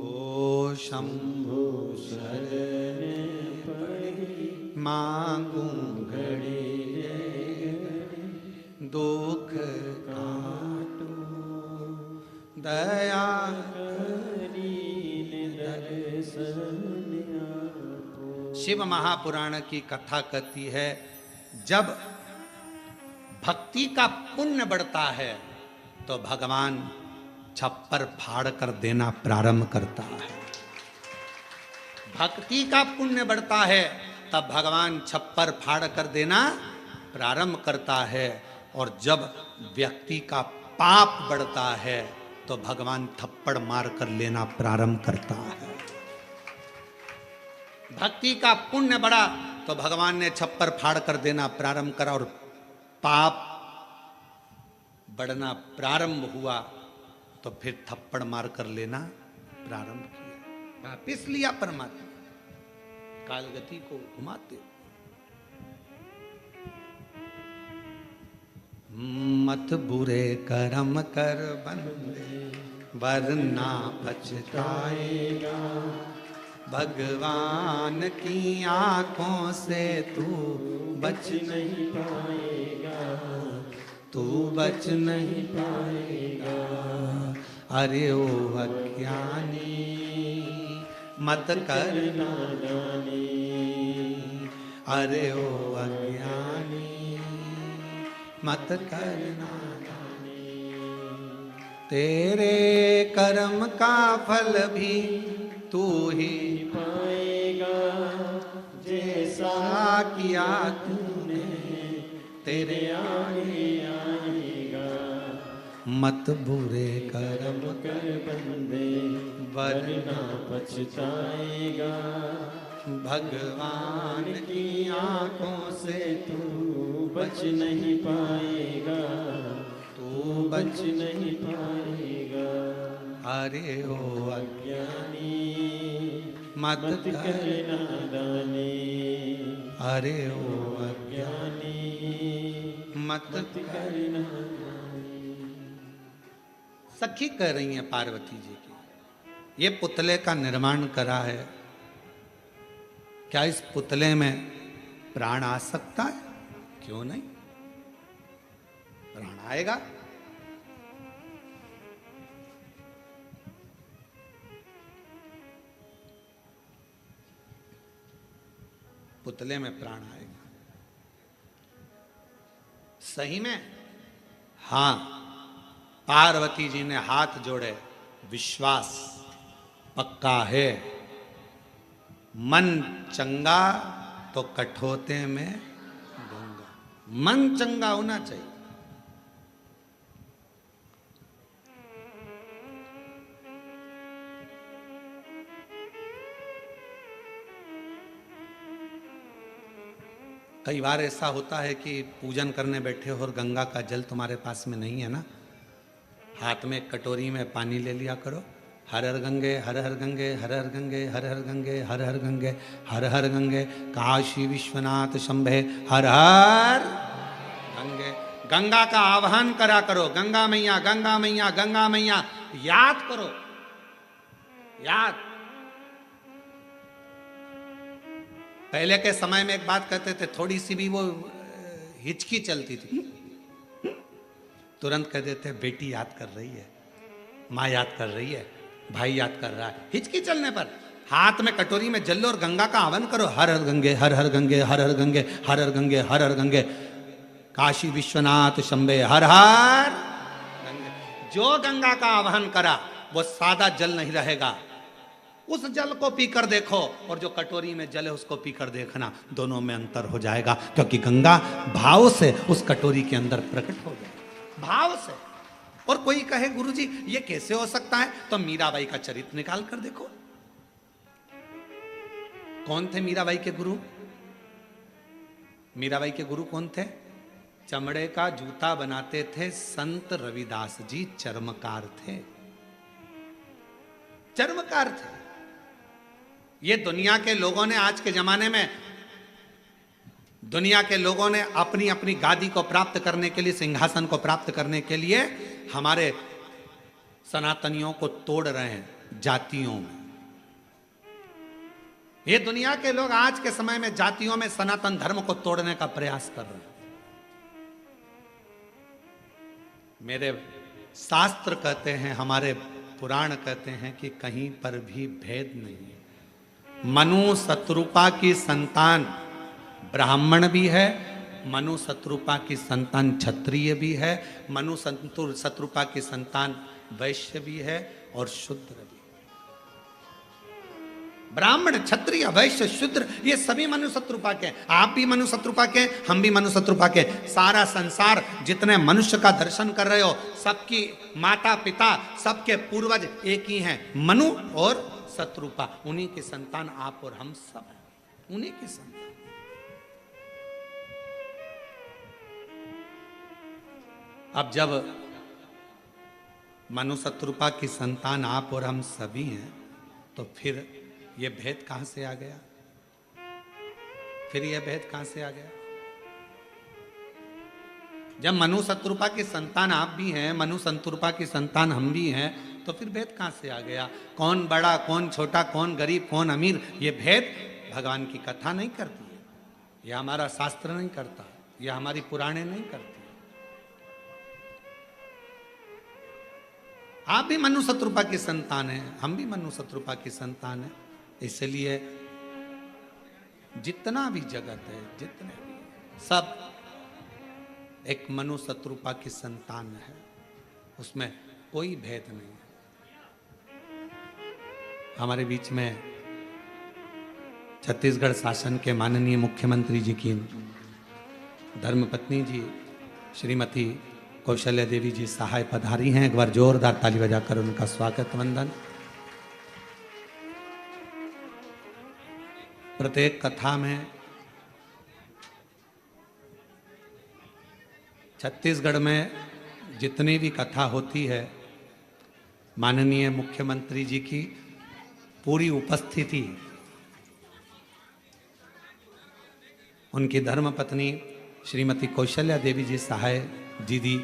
ओ शंभु शरण पड़ी मांगू घड़ी दुख काटो दया दर्शन। शिव महापुराण की कथा कहती है, जब भक्ति का पुण्य बढ़ता है तो भगवान छप्पर फाड़ कर देना प्रारंभ करता है। भक्ति का पुण्य बढ़ता है तब भगवान छप्पर फाड़ कर देना प्रारंभ करता है, और जब व्यक्ति का पाप बढ़ता है तो भगवान थप्पड़ मार कर लेना प्रारंभ करता है। भक्ति का पुण्य बढ़ा तो भगवान ने छप्पर फाड़ कर देना प्रारंभ करा, और पाप बढ़ना प्रारंभ हुआ तो फिर थप्पड़ मार कर लेना प्रारंभ किया, वापिस लिया परमात्मा, कालगति को घुमाते। मत बुरे कर्म कर बंदे वरना पछताएगा, भगवान की आंखों से तू बच नहीं पाएगा, तू बच नहीं पाएगा। अरे ओ अज्ञानी मत कर नादानी, अरे ओ अज्ञानी मत कर नादानी। तेरे कर्म का फल भी तू ही पाएगा, जैसा किया तूने तेरे आगे आएगा। मत बुरे कर्म कर बंदे वरना पछताएगा, भगवान की आंखों से तू बच नहीं पाएगा, तू बच नहीं पाएगा। अरे ओ अज्ञानी मत कर नादानी, अरे ओ अज्ञानी मत कर सखी कह रही हैं पार्वती जी की, ये पुतले का निर्माण करा है, क्या इस पुतले में प्राण आ सकता है? क्यों नहीं, प्राण आएगा। पुतले में प्राण आएगा। सही में? हां, पार्वती जी ने हाथ जोड़े, विश्वास पक्का है। मन चंगा तो कठोते में गंगा। मन चंगा होना चाहिए। कई बार ऐसा होता है कि पूजन करने बैठे हो और गंगा का जल तुम्हारे पास में नहीं है ना, हाथ में कटोरी में पानी ले लिया करो। हर हर गंगे हर हर गंगे हर हर गंगे हर हर गंगे हर हर गंगे हर हर गंगे, काशी विश्वनाथ शंभे हर हर गंगे। गंगा का आह्वान करा करो, गंगा मैया गंगा मैया गंगा मैया, याद करो, याद। पहले के समय में एक बात कहते थे, थोड़ी सी भी वो हिचकी चलती थी, तुरंत कह देते बेटी याद कर रही है, माँ याद कर रही है, भाई याद कर रहा है। हिचकी चलने पर हाथ में कटोरी में जल लो और गंगा का आह्वान करो, हर हर गंगे हर हर गंगे हर हर गंगे हर हर गंगे हर हर गंगे, काशी विश्वनाथ शंभे हर हर गंगे। जो गंगा का आह्वान करा वो सादा जल नहीं रहेगा, उस जल को पीकर देखो और जो कटोरी में जल है उसको पीकर देखना, दोनों में अंतर हो जाएगा, क्योंकि गंगा भाव से उस कटोरी के अंदर प्रकट हो जाएगी, भाव से। और कोई कहे गुरुजी ये कैसे हो सकता है, तो मीराबाई का चरित्र निकाल कर देखो। कौन थे मीराबाई के गुरु? मीराबाई के गुरु कौन थे? चमड़े का जूता बनाते थे संत रविदास जी, चर्मकार थे, चर्मकार थे। ये दुनिया के लोगों ने, आज के जमाने में दुनिया के लोगों ने अपनी अपनी गादी को प्राप्त करने के लिए, सिंहासन को प्राप्त करने के लिए हमारे सनातनियों को तोड़ रहे हैं जातियों में। ये दुनिया के लोग आज के समय में जातियों में सनातन धर्म को तोड़ने का प्रयास कर रहे हैं। मेरे शास्त्र कहते हैं, हमारे पुराण कहते हैं कि कहीं पर भी भेद नहीं है। मनु शत्रुपा की संतान ब्राह्मण भी है, मनु शत्रुपा की संतान क्षत्रिय भी है, मनु शत्रुपा की संतान वैश्य भी है और शूद्र भी। ब्राह्मण क्षत्रिय वैश्य शूद्र ये सभी मनु शत्रुपा के। आप भी मनु शत्रुपा के, हम भी मनु शत्रुपा के। सारा संसार जितने मनुष्य का दर्शन कर रहे हो, सबकी माता पिता सबके पूर्वज एक ही हैं, मनु और शत्रुपा। उन्हीं की संतान आप और हम सब हैं, उन्हीं की संतान। अब जब मनु शत्रुपा की संतान आप और हम सभी हैं, तो फिर ये भेद कहां से आ गया? फिर ये भेद कहां से आ गया? जब मनु शत्रुपा की संतान आप भी हैं, मनु शत्रुपा की संतान हम भी हैं, तो फिर भेद कहां से आ गया? कौन बड़ा कौन छोटा, कौन गरीब कौन अमीर, ये भेद भगवान की कथा नहीं करती है, यह हमारा शास्त्र नहीं करता, यह हमारी पुराणे नहीं करती। आप भी मनु शत्रुपा की संतान हैं, हम भी मनु शत्रुपा की संतान हैं। इसलिए जितना भी जगत है, जितने भी सब एक मनु शत्रुपा की संतान है। उसमें कोई भेद नहीं है। हमारे बीच में छत्तीसगढ़ शासन के माननीय मुख्यमंत्री जी की धर्मपत्नी जी श्रीमती कौशल्या देवी जी सहाय पधारी हैं। एक बार जोरदार ताली बजाकर उनका स्वागत वंदन। प्रत्येक कथा में छत्तीसगढ़ में जितनी भी कथा होती है, माननीय मुख्यमंत्री जी की पूरी उपस्थिति, उनकी धर्मपत्नी श्रीमती कौशल्या देवी जी सहाय दीदी,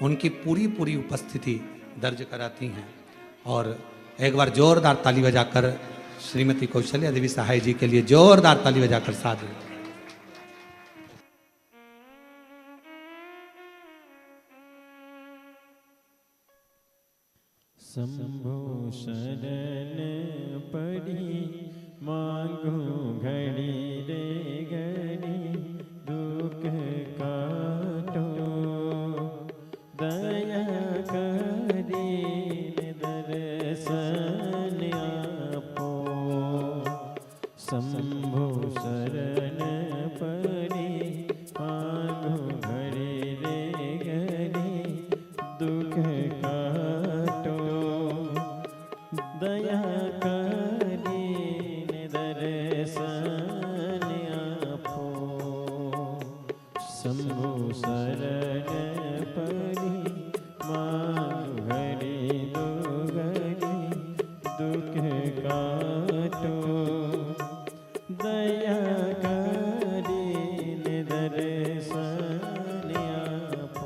उनकी पूरी उपस्थिति दर्ज कराती हैं। और एक बार जोरदार ताली बजाकर श्रीमती कौशल्या देवी सहाय जी के लिए जोरदार ताली बजाकर साधु। शंभो शरण पड़ी मांगू घड़ी रे घड़ी दुख काटो दया करी दर्शन आपो। शंभो शरण पड़ी मांगू घड़ी रे घड़ी दुख काटो दया करीन दर्शन आपो। शंभो शरण पड़ी मांग घड़ी दो घड़ी दुख काटो दया करीन दर्शन आपो।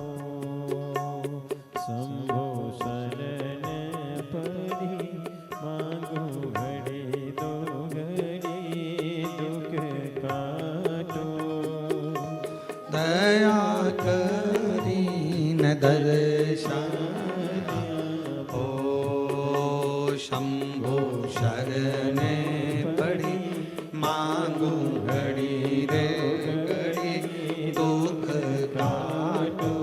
शंभो शरण पड़ी मांगो घड़ी दो घड़ी दुख काटो दया करीन दर्शन हो। शंभो शरण पड़ी मांगू घड़ी रे घड़ी दुख काटो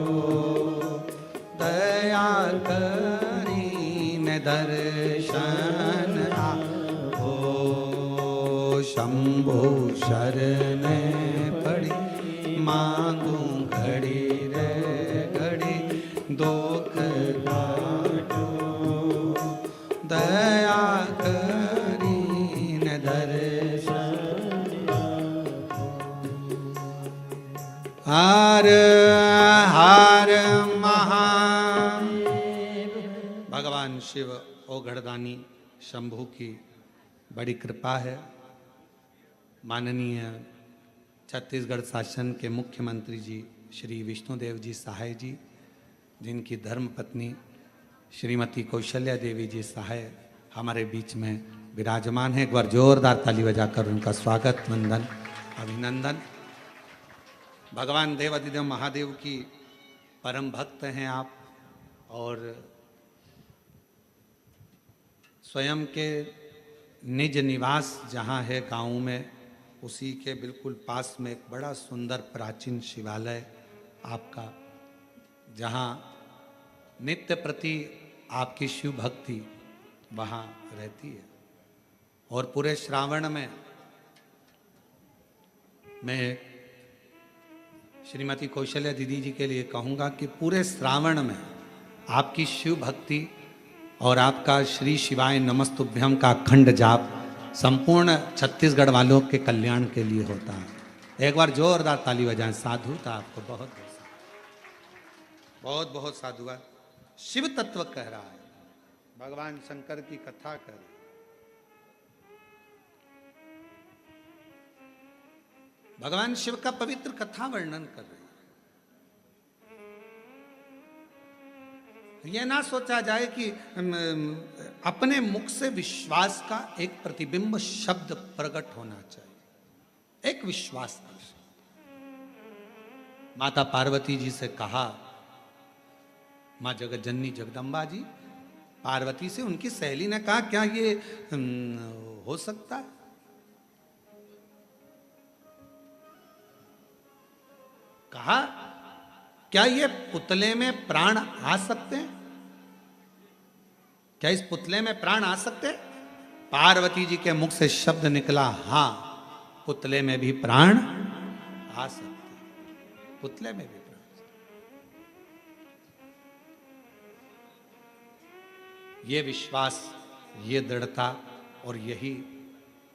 दया करीन दर्शन हो। शंभो शरण पड़ी मांगू घड़ी रे घड़ी दुख काटो दया करीन दर्शन। हर हर महादेव। भगवान शिव ओघड़दानी शंभु की बड़ी कृपा है। माननीय छत्तीसगढ़ शासन के मुख्यमंत्री जी श्री विष्णुदेव जी सहाय जी, जिनकी धर्मपत्नी श्रीमती कौशल्या देवी जी सहाय हमारे बीच में विराजमान है। एक बार जोरदार ताली बजाकर उनका स्वागत वंदन अभिनंदन। भगवान देवाधिदेव महादेव की परम भक्त हैं आप, और स्वयं के निज निवास जहाँ है गाँव में, उसी के बिल्कुल पास में एक बड़ा सुंदर प्राचीन शिवालय आपका, जहाँ नित्य प्रति आपकी शिव भक्ति वहाँ रहती है। और पूरे श्रावण में मैं श्रीमती कौशल्या दीदी जी के लिए कहूँगा कि पूरे श्रावण में आपकी शिव भक्ति और आपका श्री शिवाय नमस्तुभ्यं का अखंड जाप संपूर्ण छत्तीसगढ़ वालों के कल्याण के लिए होता है। एक बार जोरदार ताली बजाएं। साधुता आपको बहुत बहुत बहुत साधुवाद। शिव तत्व कह रहा है, भगवान शंकर की कथा कर रही है। भगवान शिव का पवित्र कथा वर्णन कर रही है। यह ना सोचा जाए कि अपने मुख से विश्वास का एक प्रतिबिंब शब्द प्रकट होना चाहिए, एक विश्वास का। माता पार्वती जी से कहा, माँ जगत जननी जगदम्बा जी पार्वती से, उनकी सहेली ने कहा क्या ये हो सकता है? कहा क्या ये पुतले में प्राण आ सकते हैं? क्या इस पुतले में प्राण आ सकते? पार्वती जी के मुख से शब्द निकला, हां, पुतले में भी प्राण आ सकते, पुतले में भी प्राण। ये विश्वास, ये दृढ़ता और यही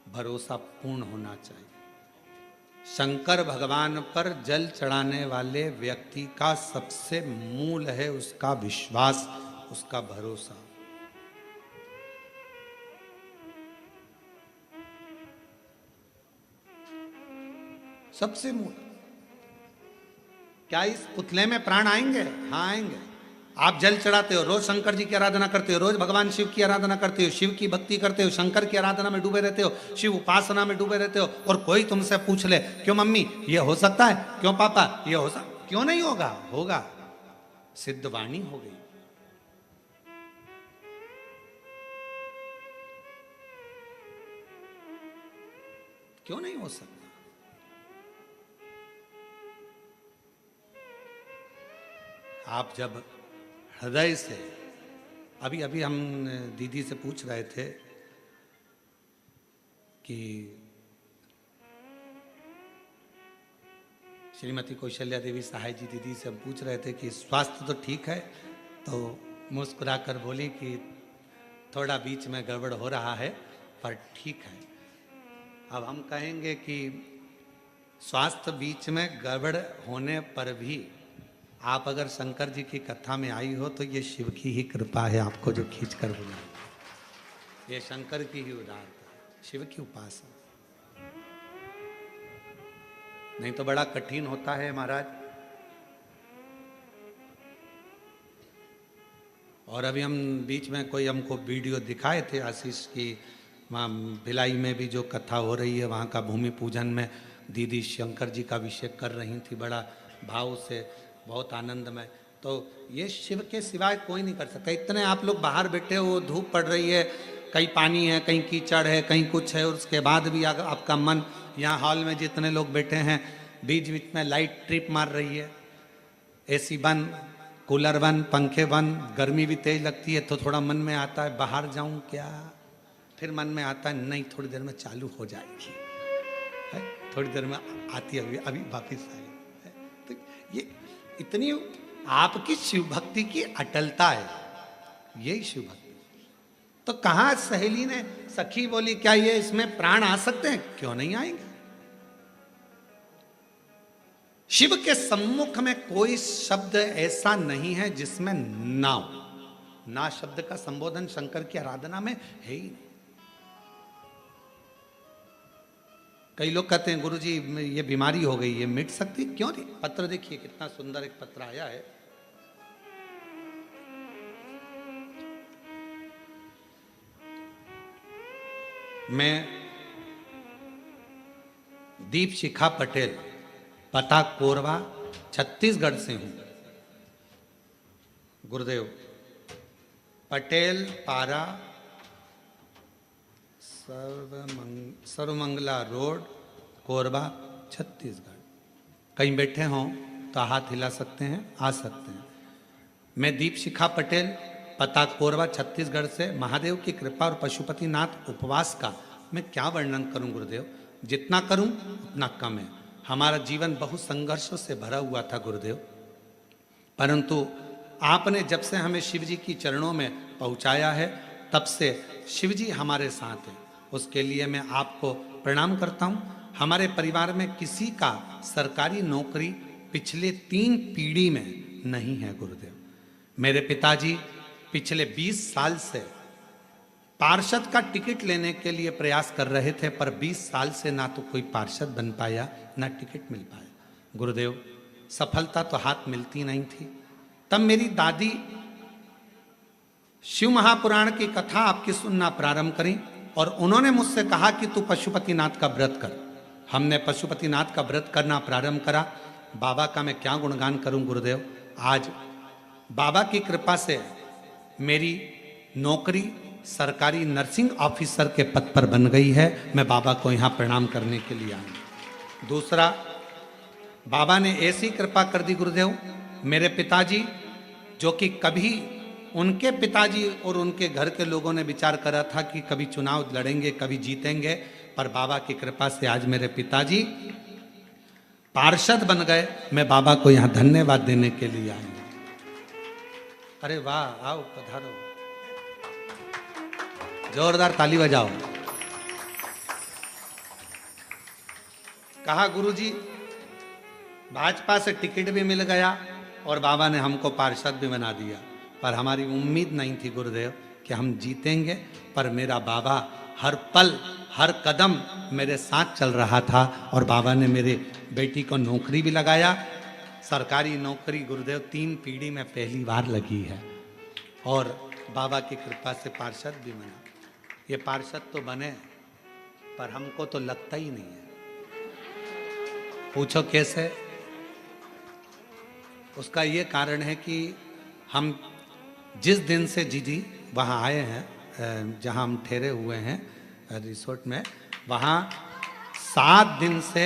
भरोसा पूर्ण होना चाहिए। शंकर भगवान पर जल चढ़ाने वाले व्यक्ति का सबसे मूल है उसका विश्वास, उसका भरोसा। सबसे मूल। क्या इस पुतले में प्राण आएंगे? हाँ आएंगे। आप जल चढ़ाते हो, रोज शंकर जी की आराधना करते हो, रोज भगवान शिव की आराधना करते हो, शिव की भक्ति करते हो, शंकर की आराधना में डूबे रहते हो, शिव उपासना में डूबे रहते हो, और कोई तुमसे पूछ ले, क्यों मम्मी ये हो सकता है, क्यों पापा ये हो सकता, क्यों नहीं होगा? होगा, सिद्ध वाणी हो गई। क्यों नहीं हो सकता? आप जब हृदय से, अभी अभी हम दीदी से पूछ रहे थे कि श्रीमती कौशल्या देवी सहाय जी दीदी से हम पूछ रहे थे कि स्वास्थ्य तो ठीक है, तो मुस्कुराकर बोली कि थोड़ा बीच में गड़बड़ हो रहा है पर ठीक है। अब हम कहेंगे कि स्वास्थ्य बीच में गड़बड़ होने पर भी आप अगर शंकर जी की कथा में आई हो तो ये शिव की ही कृपा है आपको जो खींच कर बुलाई। ये शंकर की ही उदारता, शिव की उपासना। नहीं तो बड़ा कठिन होता है महाराज। और अभी हम बीच में कोई हमको वीडियो दिखाए थे आशीष की, वहाँ भिलाई में भी जो कथा हो रही है, वहाँ का भूमि पूजन में दीदी शंकर जी का अभिषेक कर रही थी बड़ा भाव से, बहुत आनंद में। तो ये शिव के सिवाय कोई नहीं कर सकता। इतने आप लोग बाहर बैठे हो, धूप पड़ रही है, कहीं पानी है, कहीं कीचड़ है, कहीं कुछ है, और उसके बाद भी आपका मन, यहाँ हॉल में जितने लोग बैठे हैं, बीच बीच में लाइट ट्रिप मार रही है, एसी बंद, कूलर बंद, पंखे बंद, गर्मी भी तेज लगती है, तो थोड़ा मन में आता है बाहर जाऊं क्या, फिर मन में आता है नहीं थोड़ी देर में चालू हो जाएगी, है? थोड़ी देर में आती है, अभी वापिस आई। तो ये इतनी आपकी शिव भक्ति की अटलता है, यही शिव भक्ति। तो कहा सहेली ने, सखी बोली क्या ये इसमें प्राण आ सकते हैं? क्यों नहीं आएंगे। शिव के सम्मुख में कोई शब्द ऐसा नहीं है जिसमें ना हो। ना शब्द का संबोधन शंकर की आराधना में है ही नहीं। कई लोग कहते हैं गुरुजी ये बीमारी हो गई, ये मिट सकती, क्यों नहीं। पत्र देखिए कितना सुंदर एक पत्र आया है। मैं दीप शिखा पटेल, पता कोरबा, छत्तीसगढ़ से हूं। गुरुदेव, पटेल पारा, सर्वमंगला रोड, कोरबा, छत्तीसगढ़। कहीं बैठे हों तो हाथ हिला सकते हैं, आ सकते हैं। मैं दीप शिखा पटेल, पता कोरबा, छत्तीसगढ़ से। महादेव की कृपा और पशुपतिनाथ उपवास का मैं क्या वर्णन करूं गुरुदेव, जितना करूं उतना कम है। हमारा जीवन बहुत संघर्षों से भरा हुआ था गुरुदेव, परंतु आपने जब से हमें शिव जी की चरणों में पहुंचाया है तब से शिव जी हमारे साथ हैं। उसके लिए मैं आपको प्रणाम करता हूं। हमारे परिवार में किसी का सरकारी नौकरी पिछले 3 पीढ़ी में नहीं है गुरुदेव। मेरे पिताजी पिछले 20 साल से पार्षद का टिकट लेने के लिए प्रयास कर रहे थे, पर 20 साल से ना तो कोई पार्षद बन पाया ना टिकट मिल पाया। गुरुदेव, सफलता तो हाथ मिलती नहीं थी। तब मेरी दादी शिव महापुराण की कथा आपकी सुनना प्रारंभ करी और उन्होंने मुझसे कहा कि तू पशुपतिनाथ का व्रत कर। हमने पशुपतिनाथ का व्रत करना प्रारंभ करा। बाबा का मैं क्या गुणगान करूं गुरुदेव। आज बाबा की कृपा से मेरी नौकरी सरकारी नर्सिंग ऑफिसर के पद पर बन गई है। मैं बाबा को यहाँ प्रणाम करने के लिए आया। दूसरा, बाबा ने ऐसी कृपा कर दी गुरुदेव, मेरे पिताजी जो कि कभी उनके पिताजी और उनके घर के लोगों ने विचार करा था कि कभी चुनाव लड़ेंगे, कभी जीतेंगे, पर बाबा की कृपा से आज मेरे पिताजी पार्षद बन गए। मैं बाबा को यहाँ धन्यवाद देने के लिए आई हूं। अरे वाह, आओ पधारो, जोरदार ताली बजाओ। कहा गुरुजी भाजपा से टिकट भी मिल गया और बाबा ने हमको पार्षद भी बना दिया, पर हमारी उम्मीद नहीं थी गुरुदेव कि हम जीतेंगे। पर मेरा बाबा हर पल हर कदम मेरे साथ चल रहा था और बाबा ने मेरे बेटी को नौकरी भी लगाया, सरकारी नौकरी गुरुदेव 3 पीढ़ी में पहली बार लगी है और बाबा की कृपा से पार्षद भी बना। ये पार्षद तो बने पर हमको तो लगता ही नहीं है। पूछो कैसे? उसका ये कारण है कि हम जिस दिन से जी वहाँ आए हैं, जहाँ हम ठहरे हुए हैं रिसोर्ट में, वहाँ 7 दिन से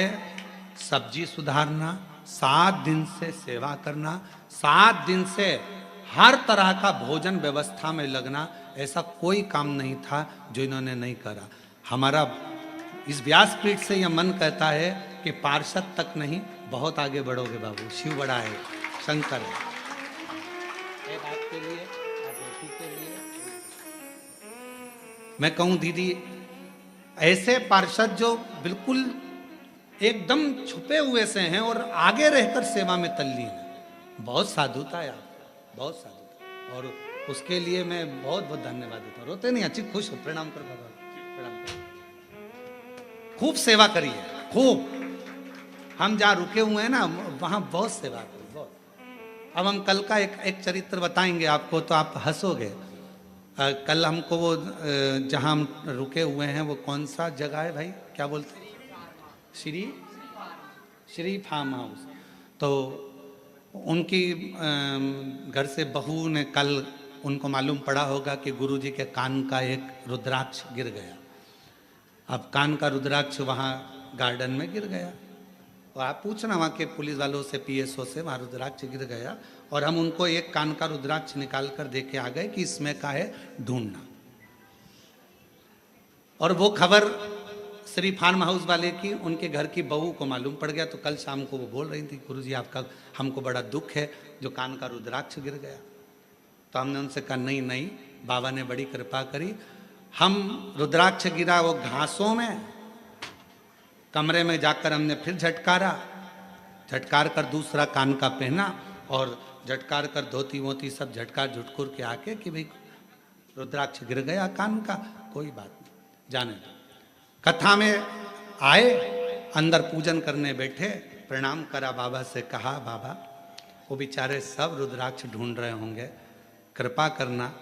सब्जी सुधारना, 7 दिन से सेवा करना, 7 दिन से हर तरह का भोजन व्यवस्था में लगना, ऐसा कोई काम नहीं था जो इन्होंने नहीं करा। हमारा इस व्यासपीठ से यह मन कहता है कि पार्षद तक नहीं, बहुत आगे बढ़ोगे बाबू। शिव बड़ा है, शंकर है। एक आपके लिए, बेटी के लिए मैं कहूं दीदी, ऐसे पार्षद जो बिल्कुल एकदम छुपे हुए से हैं और आगे रहकर सेवा में तल्लीन है, बहुत साधुता है आप, बहुत साधुता। और उसके लिए मैं बहुत बहुत धन्यवाद देता हूँ। रोते नहीं, अच्छी खुश हो, प्रणाम कर बाबा, प्रणाम कर। खूब सेवा करी है, खूब। हम जहाँ रुके हुए हैं ना वहाँ बहुत सेवा करी, बहुत। अब हम कल का एक चरित्र बताएंगे आपको तो आप हंसोगे। कल हमको वो जहाँ हम रुके हुए हैं वो कौन सा जगह है भाई, क्या बोलते हैं? Shri farm house. तो उनकी घर से बहू ने कल, उनको मालूम पड़ा होगा कि गुरुजी के कान का एक रुद्राक्ष गिर गया। अब कान का रुद्राक्ष वहाँ गार्डन में गिर गया, और आप पूछना वहाँ के पुलिस वालों से, पीएसओ से, वहाँ रुद्राक्ष गिर गया और हम उनको एक कान का रुद्राक्ष निकाल कर दे के आ गए कि इसमें का है ढूंढना। और वो खबर श्री फार्म हाउस वाले की उनके घर की बहू को मालूम पड़ गया। तो कल शाम को वो बोल रही थी, गुरुजी आपका, हमको बड़ा दुख है जो कान का रुद्राक्ष गिर गया। तो हमने उनसे कहा नहीं नहीं, बाबा ने बड़ी कृपा करी। हम रुद्राक्ष गिरा वो घासों में, कमरे में जाकर हमने फिर झटकार कर दूसरा कान का पहना और झटकार कर धोती वोती सब झटकार झुटकुर के आके कि भाई रुद्राक्ष गिर गया कान का, कोई बात नहीं, जाने दो। कथा में आए, अंदर पूजन करने बैठे, प्रणाम करा बाबा से, कहा बाबा वो बेचारे सब रुद्राक्ष ढूंढ रहे होंगे, कृपा करना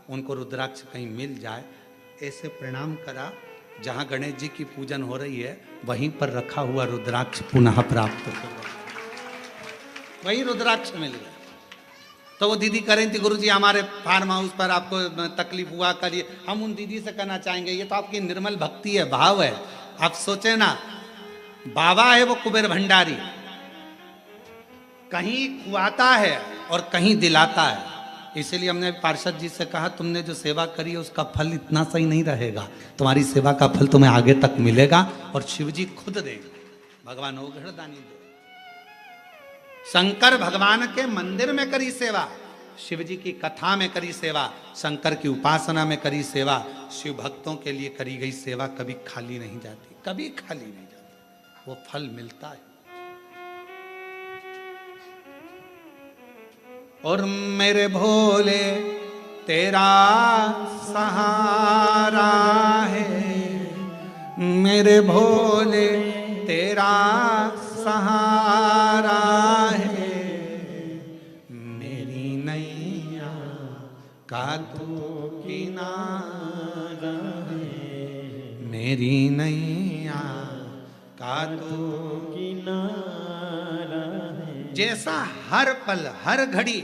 उनको रुद्राक्ष कहीं मिल जाए। ऐसे प्रणाम करा, जहाँ गणेश जी की पूजन हो रही है वहीं पर रखा हुआ रुद्राक्ष पुनः प्राप्त हो, वही रुद्राक्ष मिल गया। तो वो दीदी कह रही थी गुरुजी हमारे फार्म हाउस पर आपको तकलीफ हुआ, करिए। हम उन दीदी से कहना चाहेंगे ये तो आपकी निर्मल भक्ति है, भाव है। आप सोचे ना, बाबा है वो कुबेर भंडारी, कहीं खुआता है और कहीं दिलाता है। इसीलिए हमने पार्षद जी से कहा तुमने जो सेवा करी है उसका फल इतना सही नहीं रहेगा, तुम्हारी सेवा का फल तुम्हें आगे तक मिलेगा और शिव जी खुद देंगे। भगवान ओघड़ दानी दे। शंकर भगवान के मंदिर में करी सेवा, शिव जी की कथा में करी सेवा, शंकर की उपासना में करी सेवा, शिव भक्तों के लिए करी गई सेवा कभी खाली नहीं जाती, कभी खाली नहीं जाती, वो फल मिलता है। और मेरे भोले तेरा सहारा है, मेरे भोले तेरा सहारा है, मेरी नैया का तू किनारा है, मेरी नैया का तू किनारा है। जैसा हर पल हर घड़ी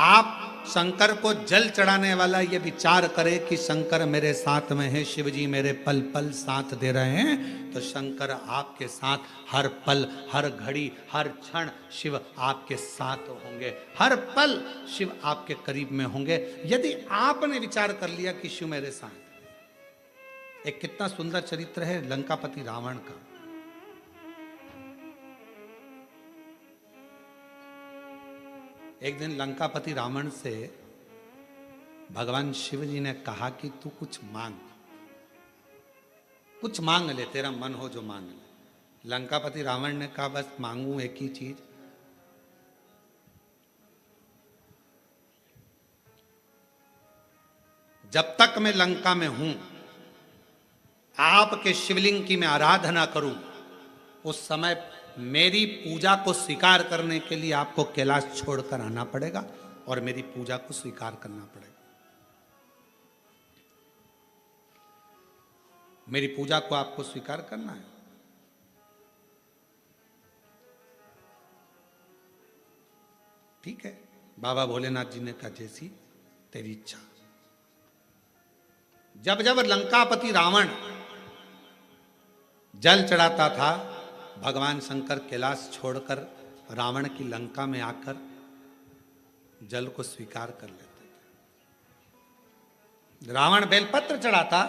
आप शंकर को जल चढ़ाने वाला ये विचार करे कि शंकर मेरे साथ में है, शिव जी मेरे पल पल साथ दे रहे हैं, तो शंकर आपके साथ हर पल, हर घड़ी, हर क्षण शिव आपके साथ होंगे, हर पल शिव आपके करीब में होंगे। यदि आपने विचार कर लिया कि शिव मेरे साथ। एक कितना सुंदर चरित्र है लंकापति रावण का। एक दिन लंकापति रावण से भगवान शिव जी ने कहा कि तू कुछ मांग ले, तेरा मन हो जो मांग ले। लंकापति रावण ने कहा बस मांगू एक ही चीज, जब तक मैं लंका में हूं, आपके शिवलिंग की मैं आराधना करूं, उस समय मेरी पूजा को स्वीकार करने के लिए आपको कैलाश छोड़कर आना पड़ेगा और मेरी पूजा को स्वीकार करना पड़ेगा। मेरी पूजा को आपको स्वीकार करना है। ठीक है, बाबा भोलेनाथ जी ने कहा जैसी तेरी इच्छा। जब जब लंकापति रावण जल चढ़ाता था, भगवान शंकर कैलाश छोड़कर रावण की लंका में आकर जल को स्वीकार कर लेते थे। रावण बेलपत्र चढ़ाता,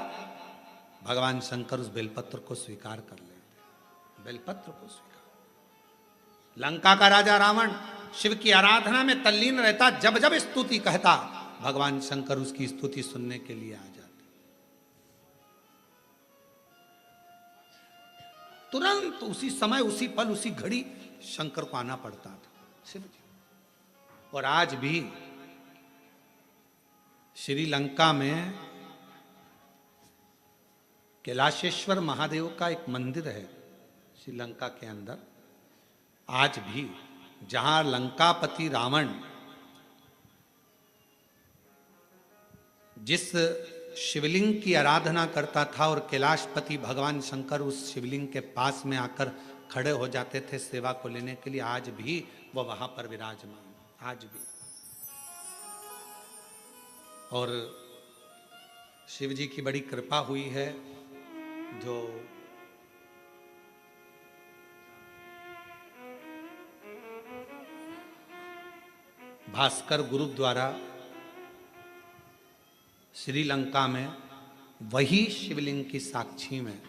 भगवान शंकर उस बेलपत्र को स्वीकार कर लेते। बेलपत्र को स्वीकार। लंका का राजा रावण शिव की आराधना में तल्लीन रहता, जब जब स्तुति कहता, भगवान शंकर उसकी स्तुति सुनने के लिए आ जाते। तुरंत उसी समय, उसी पल, उसी घड़ी शंकर को आना पड़ता था शिव जी। और आज भी श्रीलंका में कैलाशेश्वर महादेव का एक मंदिर है श्रीलंका के अंदर। आज भी जहां लंकापति रावण जिस शिवलिंग की आराधना करता था और कैलाशपति भगवान शंकर उस शिवलिंग के पास में आकर खड़े हो जाते थे सेवा को लेने के लिए, आज भी वो वहां पर विराजमान, आज भी। और शिव जी की बड़ी कृपा हुई है, जो भास्कर गुरु द्वारा श्रीलंका में वही शिवलिंग की साक्षी में,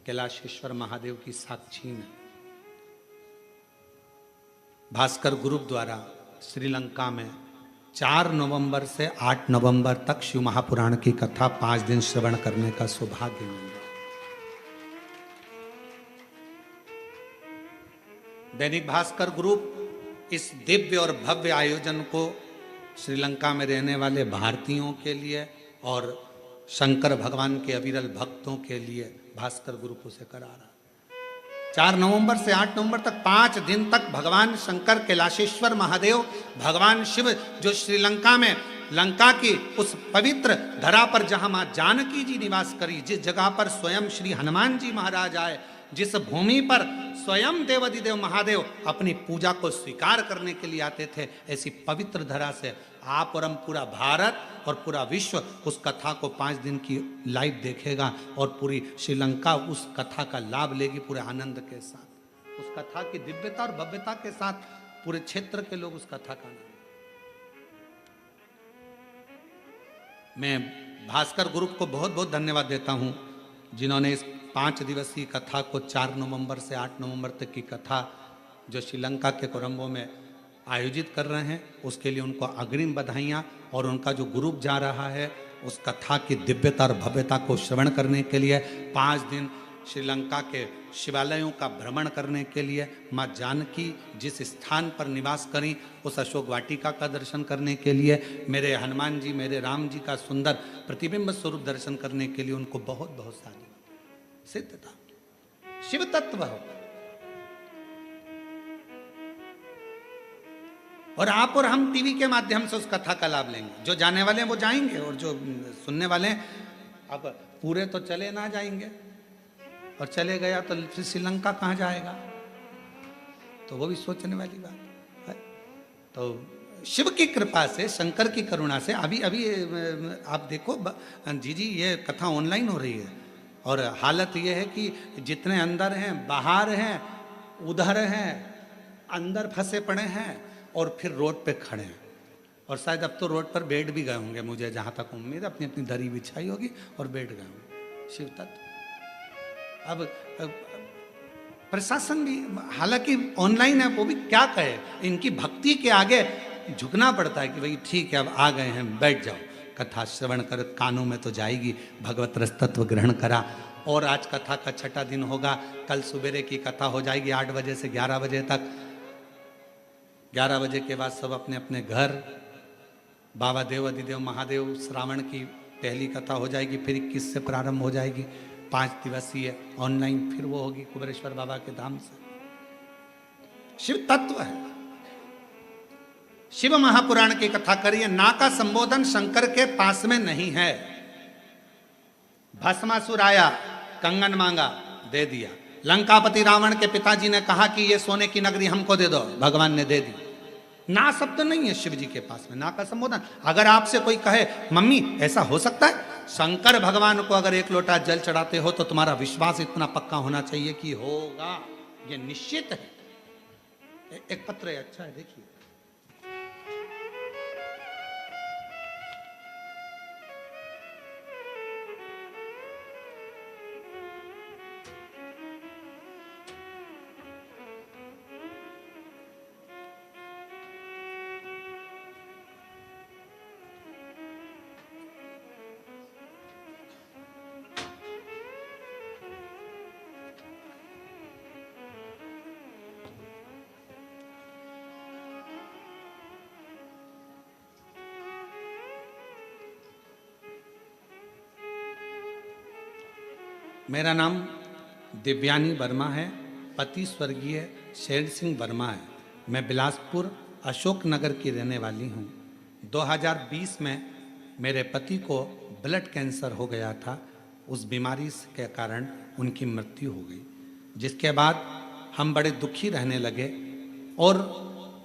कैलाशेश्वर महादेव की साक्षी में, भास्कर ग्रुप द्वारा श्रीलंका में 4 नवंबर से 8 नवंबर तक शिव महापुराण की कथा 5 दिन श्रवण करने का सौभाग्य मिला। दैनिक भास्कर ग्रुप इस दिव्य और भव्य आयोजन को श्रीलंका में रहने वाले भारतीयों के लिए और शंकर भगवान के अविरल भक्तों के लिए भास्कर ग्रुप उसे करा रहा। 4 नवंबर से 8 नवंबर तक 5 दिन तक भगवान शंकर, कैलाशेश्वर महादेव, भगवान शिव जो श्रीलंका में लंका की उस पवित्र धरा पर जहां मां जानकी जी निवास करी, जिस जगह पर स्वयं श्री हनुमान जी महाराज आए, जिस भूमि पर स्वयं देवाधिदेव महादेव अपनी पूजा को स्वीकार करने के लिए आते थे, ऐसी पवित्र धरा से आप और हम पूरा भारत और पूरा विश्व उस कथा को 5 दिन की लाइव देखेगा और पूरी श्रीलंका उस कथा का लाभ लेगी पूरे आनंद के साथ। उस कथा की दिव्यता और भव्यता के साथ पूरे क्षेत्र के लोग उस कथा का आनंद। मैं भास्कर ग्रुप को बहुत बहुत धन्यवाद देता हूं, जिन्होंने इस 5 दिवसीय कथा को 4 नवंबर से 8 नवंबर तक की कथा जो श्रीलंका के कोलंबो में आयोजित कर रहे हैं, उसके लिए उनको अग्रिम बधाइयाँ। और उनका जो ग्रुप जा रहा है उस कथा की दिव्यता और भव्यता को श्रवण करने के लिए 5 दिन श्रीलंका के शिवालयों का भ्रमण करने के लिए, माँ जानकी जिस स्थान पर निवास करी उस अशोक वाटिका का दर्शन करने के लिए, मेरे हनुमान जी, मेरे राम जी का सुंदर प्रतिबिंब स्वरूप दर्शन करने के लिए उनको बहुत बहुत सारी सिद्धता, शिव तत्व हो। और आप और हम टीवी के माध्यम से उस कथा का लाभ लेंगे। जो जाने वाले हैं वो जाएंगे और जो सुनने वाले हैं, अब पूरे तो चले ना जाएंगे, और चले गया तो फिर श्रीलंका कहाँ जाएगा, तो वो भी सोचने वाली बात है। तो शिव की कृपा से, शंकर की करुणा से अभी अभी आप देखो जी ये कथा ऑनलाइन हो रही है और हालत ये है कि जितने अंदर हैं, बाहर हैं, उधर हैं, अंदर फंसे पड़े हैं और फिर रोड पे खड़े हैं। और शायद अब तो रोड पर बैठ भी गए होंगे, मुझे जहाँ तक उम्मीद है, अपनी अपनी दरी बिछाई होगी और बैठ गए होंगे शिव तत्व। अब प्रशासन भी हालांकि ऑनलाइन है, वो भी क्या कहे, इनकी भक्ति के आगे झुकना पड़ता है कि भाई ठीक है अब आ गए हैं, बैठ जाओ, कथा श्रवण कर, कानों में तो जाएगी, भगवत रस तत्व ग्रहण करा। और आज कथा का 6ठा दिन होगा, कल सुबेरे की कथा हो जाएगी 8 बजे से 11 बजे तक। 11 बजे के बाद सब अपने अपने घर, बाबा देव अधिदेव महादेव श्रावण की पहली कथा हो जाएगी, फिर 21 से प्रारंभ हो जाएगी 5 दिवसीय ऑनलाइन, फिर वो होगी कुबेरेश्वर बाबा के धाम से। शिव तत्व है। शिव महापुराण की कथा करिए, ना का संबोधन शंकर के पास में नहीं है। भस्मासुर आया, कंगन मांगा, दे दिया। लंकापति रावण के पिताजी ने कहा कि ये सोने की नगरी हमको दे दो, भगवान ने दे दी। ना शब्द नहीं है शिव जी के पास में, ना का संबोधन। अगर आपसे कोई कहे मम्मी ऐसा हो सकता है, शंकर भगवान को अगर 1 लोटा जल चढ़ाते हो तो तुम्हारा विश्वास इतना पक्का होना चाहिए कि होगा, ये निश्चित है। एक पत्र है, अच्छा है, देखिए। मेरा नाम दिव्यानी वर्मा है, पति स्वर्गीय शेर सिंह वर्मा है। मैं बिलासपुर अशोक नगर की रहने वाली हूँ। 2020 में मेरे पति को ब्लड कैंसर हो गया था, उस बीमारी के कारण उनकी मृत्यु हो गई, जिसके बाद हम बड़े दुखी रहने लगे और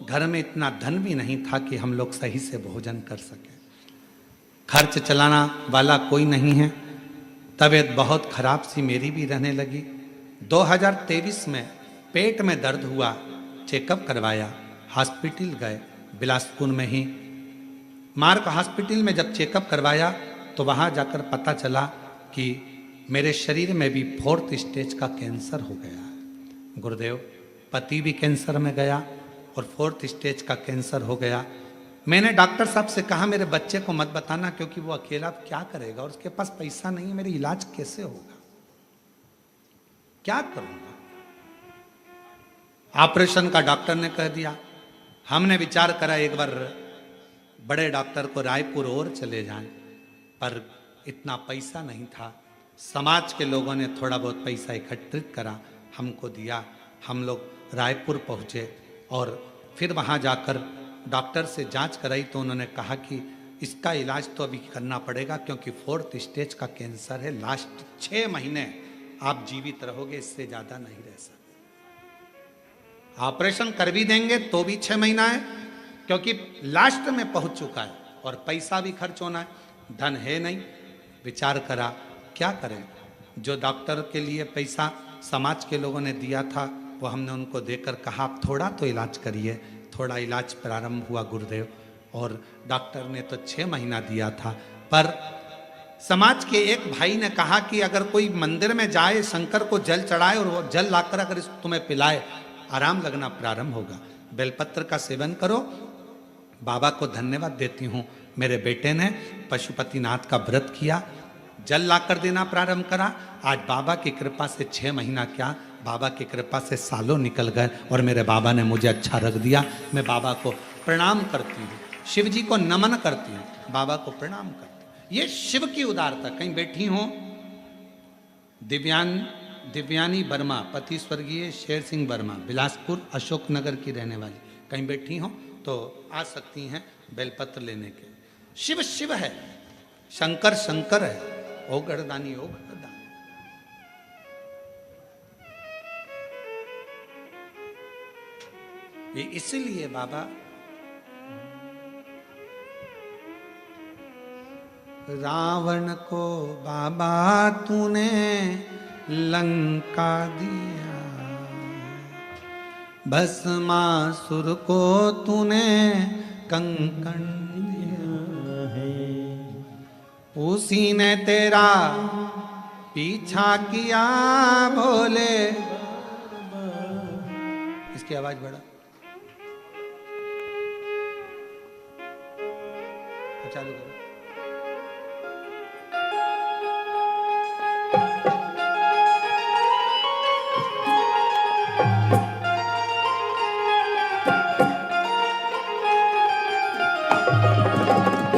घर में इतना धन भी नहीं था कि हम लोग सही से भोजन कर सकें। खर्च चलाना वाला कोई नहीं है। तबीयत बहुत खराब सी मेरी भी रहने लगी। 2023 में पेट में दर्द हुआ, चेकअप करवाया, हॉस्पिटल गए बिलासपुर में ही। मार्क हॉस्पिटल में जब चेकअप करवाया तो वहाँ जाकर पता चला कि मेरे शरीर में भी 4th स्टेज का कैंसर हो गया है। गुरुदेव, पति भी कैंसर में गया और 4th स्टेज का कैंसर हो गया। मैंने डॉक्टर साहब से कहा मेरे बच्चे को मत बताना, क्योंकि वो अकेला क्या करेगा और उसके पास पैसा नहीं है, मेरी इलाज कैसे होगा, क्या करूंगा। ऑपरेशन का डॉक्टर ने कह दिया। हमने विचार करा एक बार बड़े डॉक्टर को रायपुर और चले जाएं, पर इतना पैसा नहीं था। समाज के लोगों ने थोड़ा बहुत पैसा एकत्रित करा, हमको दिया। हम लोग रायपुर पहुंचे और फिर वहां जाकर डॉक्टर से जांच कराई तो उन्होंने कहा कि इसका इलाज तो अभी करना पड़ेगा, क्योंकि 4th स्टेज का कैंसर है, लास्ट 6 महीने आप जीवित रहोगे, इससे ज़्यादा नहीं रह सकते। ऑपरेशन कर भी देंगे तो भी 6 महीना है, क्योंकि लास्ट में पहुंच चुका है और पैसा भी खर्च होना है, धन है नहीं। विचार करा क्या करें। जो डॉक्टर के लिए पैसा समाज के लोगों ने दिया था वो हमने उनको देकर कहा आप थोड़ा तो इलाज करिए। थोड़ा इलाज प्रारंभ हुआ गुरुदेव, और डॉक्टर ने तो 6 महीना दिया था। पर समाज के एक भाई ने कहा कि अगर कोई मंदिर में जाए, शंकर को जल चढ़ाए और वो जल लाकर अगर तुम्हें पिलाए, आराम लगना प्रारंभ होगा। बेलपत्र का सेवन करो। बाबा को धन्यवाद देती हूँ, मेरे बेटे ने पशुपतिनाथ का व्रत किया, जल लाकर देना प्रारंभ करा। आज बाबा की कृपा से 6 महीना क्या, बाबा की कृपा से सालों निकल गए और मेरे बाबा ने मुझे अच्छा रख दिया। मैं बाबा को प्रणाम करती हूँ, शिव जी को नमन करती हूँ, बाबा को प्रणाम करती हूँ। ये शिव की उदारता। कहीं बैठी हो दिव्यानी वर्मा, पति स्वर्गीय शेर सिंह वर्मा, बिलासपुर अशोक नगर की रहने वाली, कहीं बैठी हो तो आ सकती हैं बेलपत्र लेने के। शिव शिव है, शंकर शंकर है, ओ गणदानी ओ गणदानी। ये इसलिए बाबा रावण को बाबा तूने लंका दिया, भस्मासुर को तूने कंकण दिया है, उसी ने तेरा पीछा किया भोले। इसकी आवाज बढ़ा, चालू करो।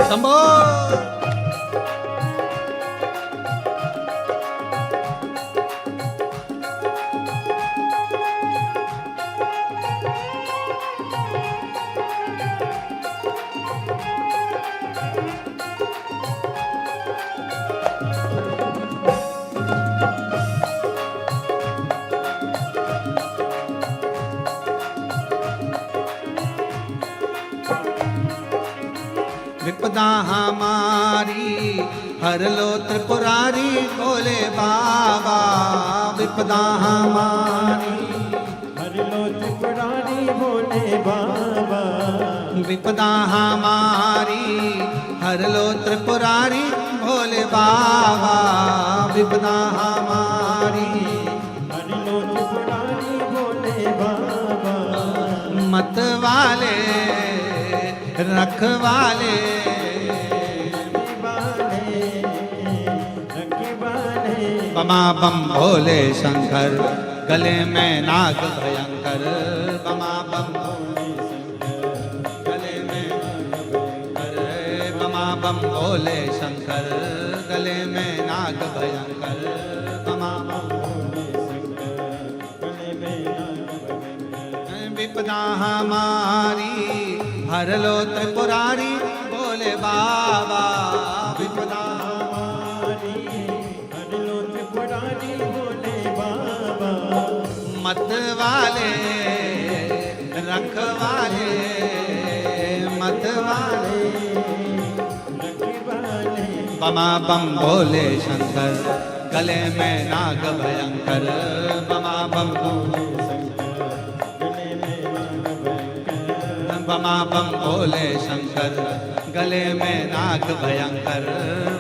शंभो विपदा हमारी हर लो त्रिपुरारी भोले बाबा, विपदा हमारी हर लो त्रिपुरारी भोले बाबा, विपदा हमारी हर लो त्रिपुरारी भोले बाबा, विपदा हमारी हर लो त्रिपुरारी भोले बाबा, मत वाले रखवाले बमा बम भोले शंकर, गले में नाग भयंकर, बमा बम गले में बमा बम भोले शंकर, गले में नाग भयंकर, बमा बम विपदा हमारी हर लो त्रिपुरारी भोले बाबा, विपदा हमारी हर लो त्रिपुरारी भोले बाबा, मत वाले रखवाले मत वाले बमा बम भोले शंकर, गले में नाग भयंकर, बमा बम बमा बम भोले शंकर, गले में नाग भयंकर,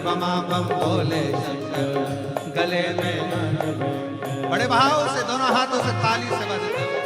बमा बम भोले शंकर, गले में नाग भयंकर। बड़े भाव से दोनों हाथों से ताली से बजते हुए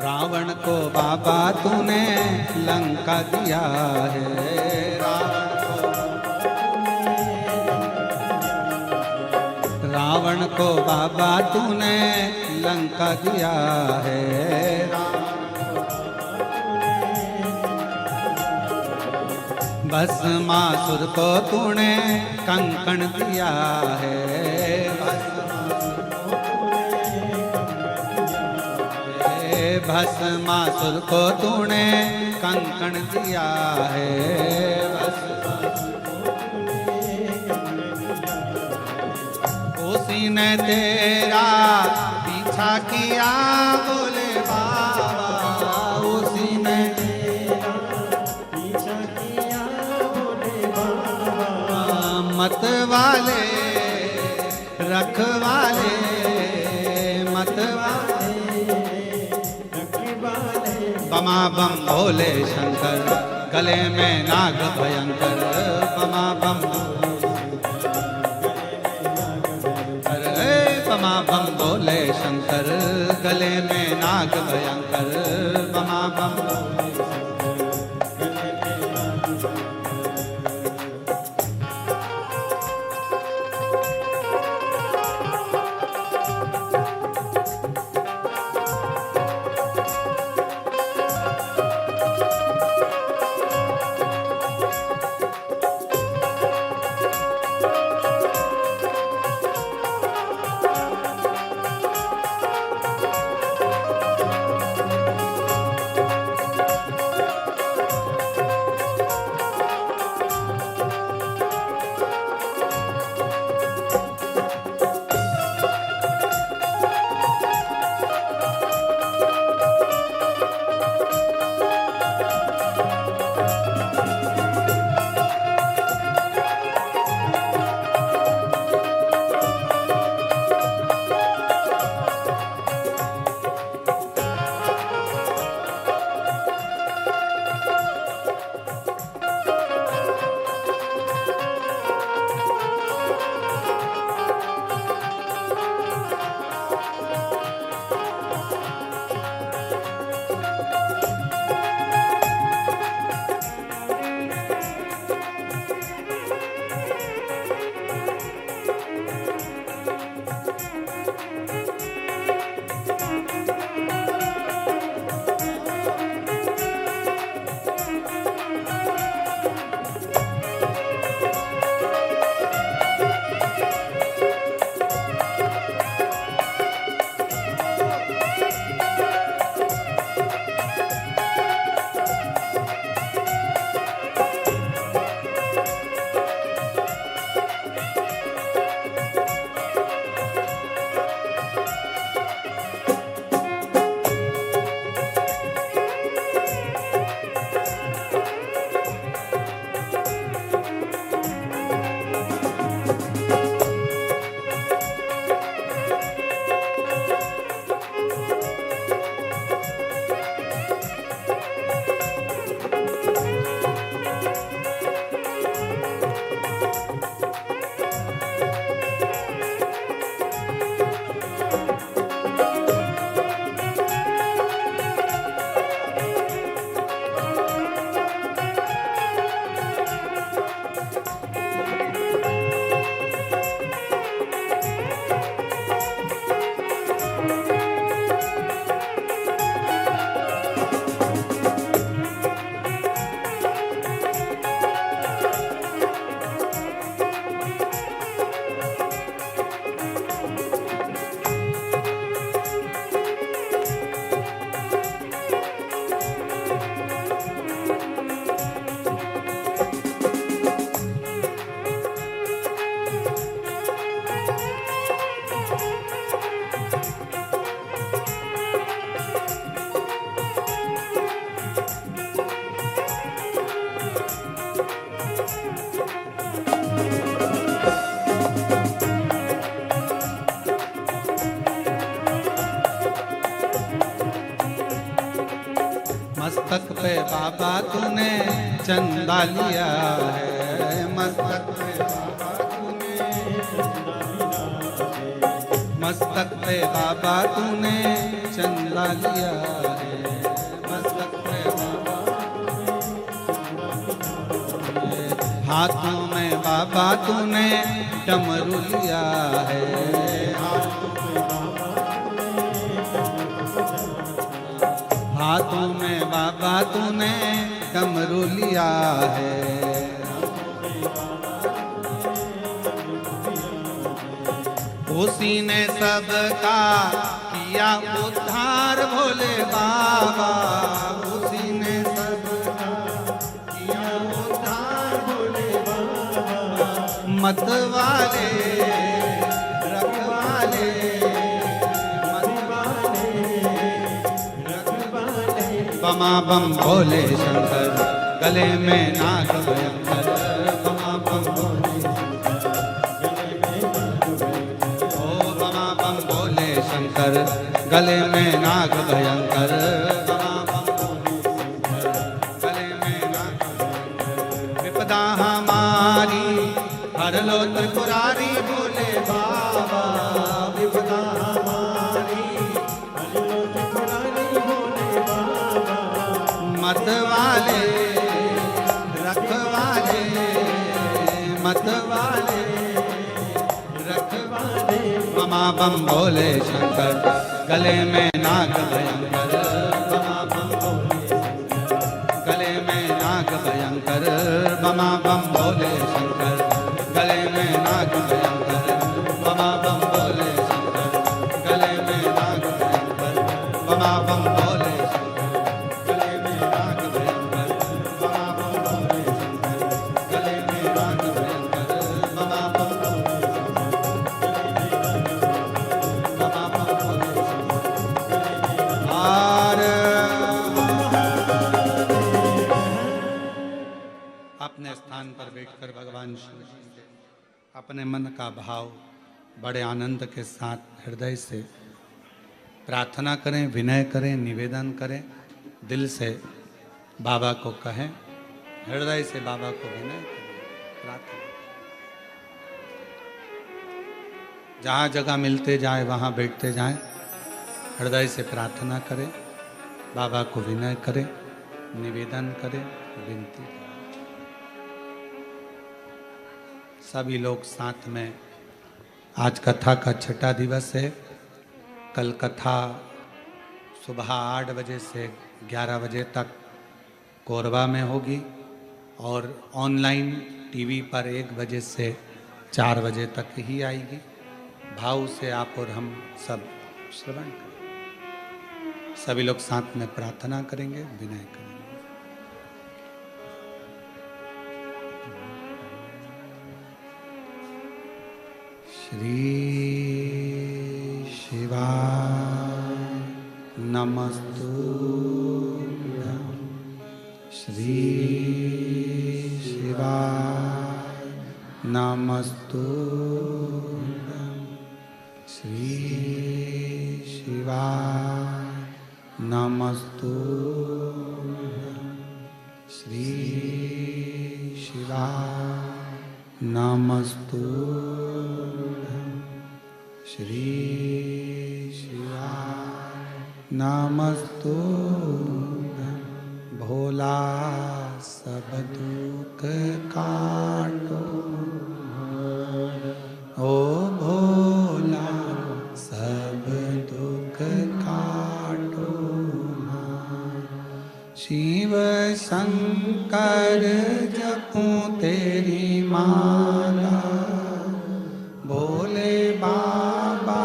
रावण को बाबा तूने लंका दिया है, रावण को बाबा तूने लंका दिया है, भस्मासुर को तूने कंकण दिया है, भस्मासुर को तूने कंकण दिया है, उसी ने तेरा पीछा किया बोले बाबा, उसी ने तेरा पीछा किया बोले बाबा। मत वाले रखवाले, मत बमा बम भोले शंकर, गले में नाग भयंकर, बमा बम अरे बमा बम भोले शंकर, गले में नाग भयंकर, बमा बम मस्तक पे बाबा तूने चंदा लिया है, मस्तक पे बाबा तूने मस्तक पे बाबा तूने चंदा लिया है, हाथों में बाबा तूने डमरू लिया है, हाथों में बाबा तूने डमरू लिया है। उसी ने सबका किया उद्धार भोले बाबा, उसी ने सबका किया उद्धार भोले बाबा। मतवाले रखवाले, मतवाले रखवाले, बमा बम भोले शंकर, गले में नाग भयंकर, बमा बम भोले शंकर, गले में नाग भयंकर, गले में नाग भयंकर। विपदा हमारी हर लो त्रिपुरारी भोले बाबा, विपदा हमारी हर लो त्रिपुरारी भोले बाबा। मतवाले रखवाले, मतवाले रखवाले, बमा बम भोले शंकर, गले में नाग भयंकर, बमा बम भोले शंकर, गले में नाग भयंकर, बमा बम भोले शंकर, गले में नाग भयंकर, बमा बम भोले शंकर, गले में नाग भयंकर, बमा बम भोले शंकर, गले में नाग भयंकर, बमा बम भोले शंकर, गले में नाग भयंकर, बमा बम अपने स्थान पर बैठकर भगवान शिव जी से अपने मन का भाव बड़े आनंद के साथ हृदय से प्रार्थना करें, विनय करें, निवेदन करें, दिल से बाबा को कहें, हृदय से बाबा को विनय करें, प्रार्थना। जहाँ जगह मिलते जाए वहाँ बैठते जाएं, हृदय से प्रार्थना करें, बाबा को विनय करें, निवेदन करें, विनती करें। सभी लोग साथ में, आज कथा का छठा दिवस है। कल कथा सुबह 8 बजे से 11 बजे तक कोरबा में होगी और ऑनलाइन टीवी पर 1 बजे से 4 बजे तक ही आएगी। भाव से आप और हम सब श्रवण करें। सभी लोग साथ में प्रार्थना करेंगे, विनय करेंगे। श्री शिवाय नमस्तुभ्यं, श्री शिवाय नमस्तुभ्यं, श्री शिवाय नमस्तुभ्यं, श्री शिवाय नमस्तुभ्यं, श्री शिवाय नमस्तुभ्यं। भोला सब दुख काटो, ओ भोला सब दुख काटो। शिव शंकर जपूं तेरी माला, भोले बाबा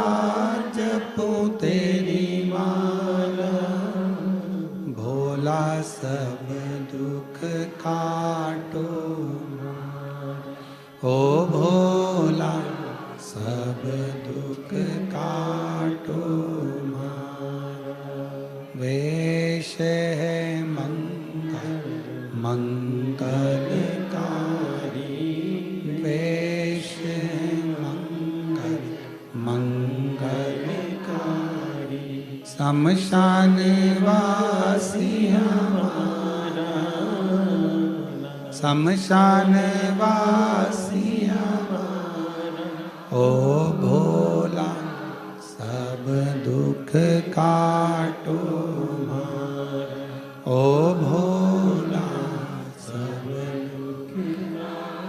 जपूं तेरी माला। भोला सब दुख काटो, ओ भोला सब दुख काटो। वेश है मंगल मंगलकारी, वेश है मंगल मंगलकारी। शमशान वासी हमारा, शमशान वासी हमारा। ओ भोला सब दुख काटो हमारा, ओ भोला सब दुख काटो।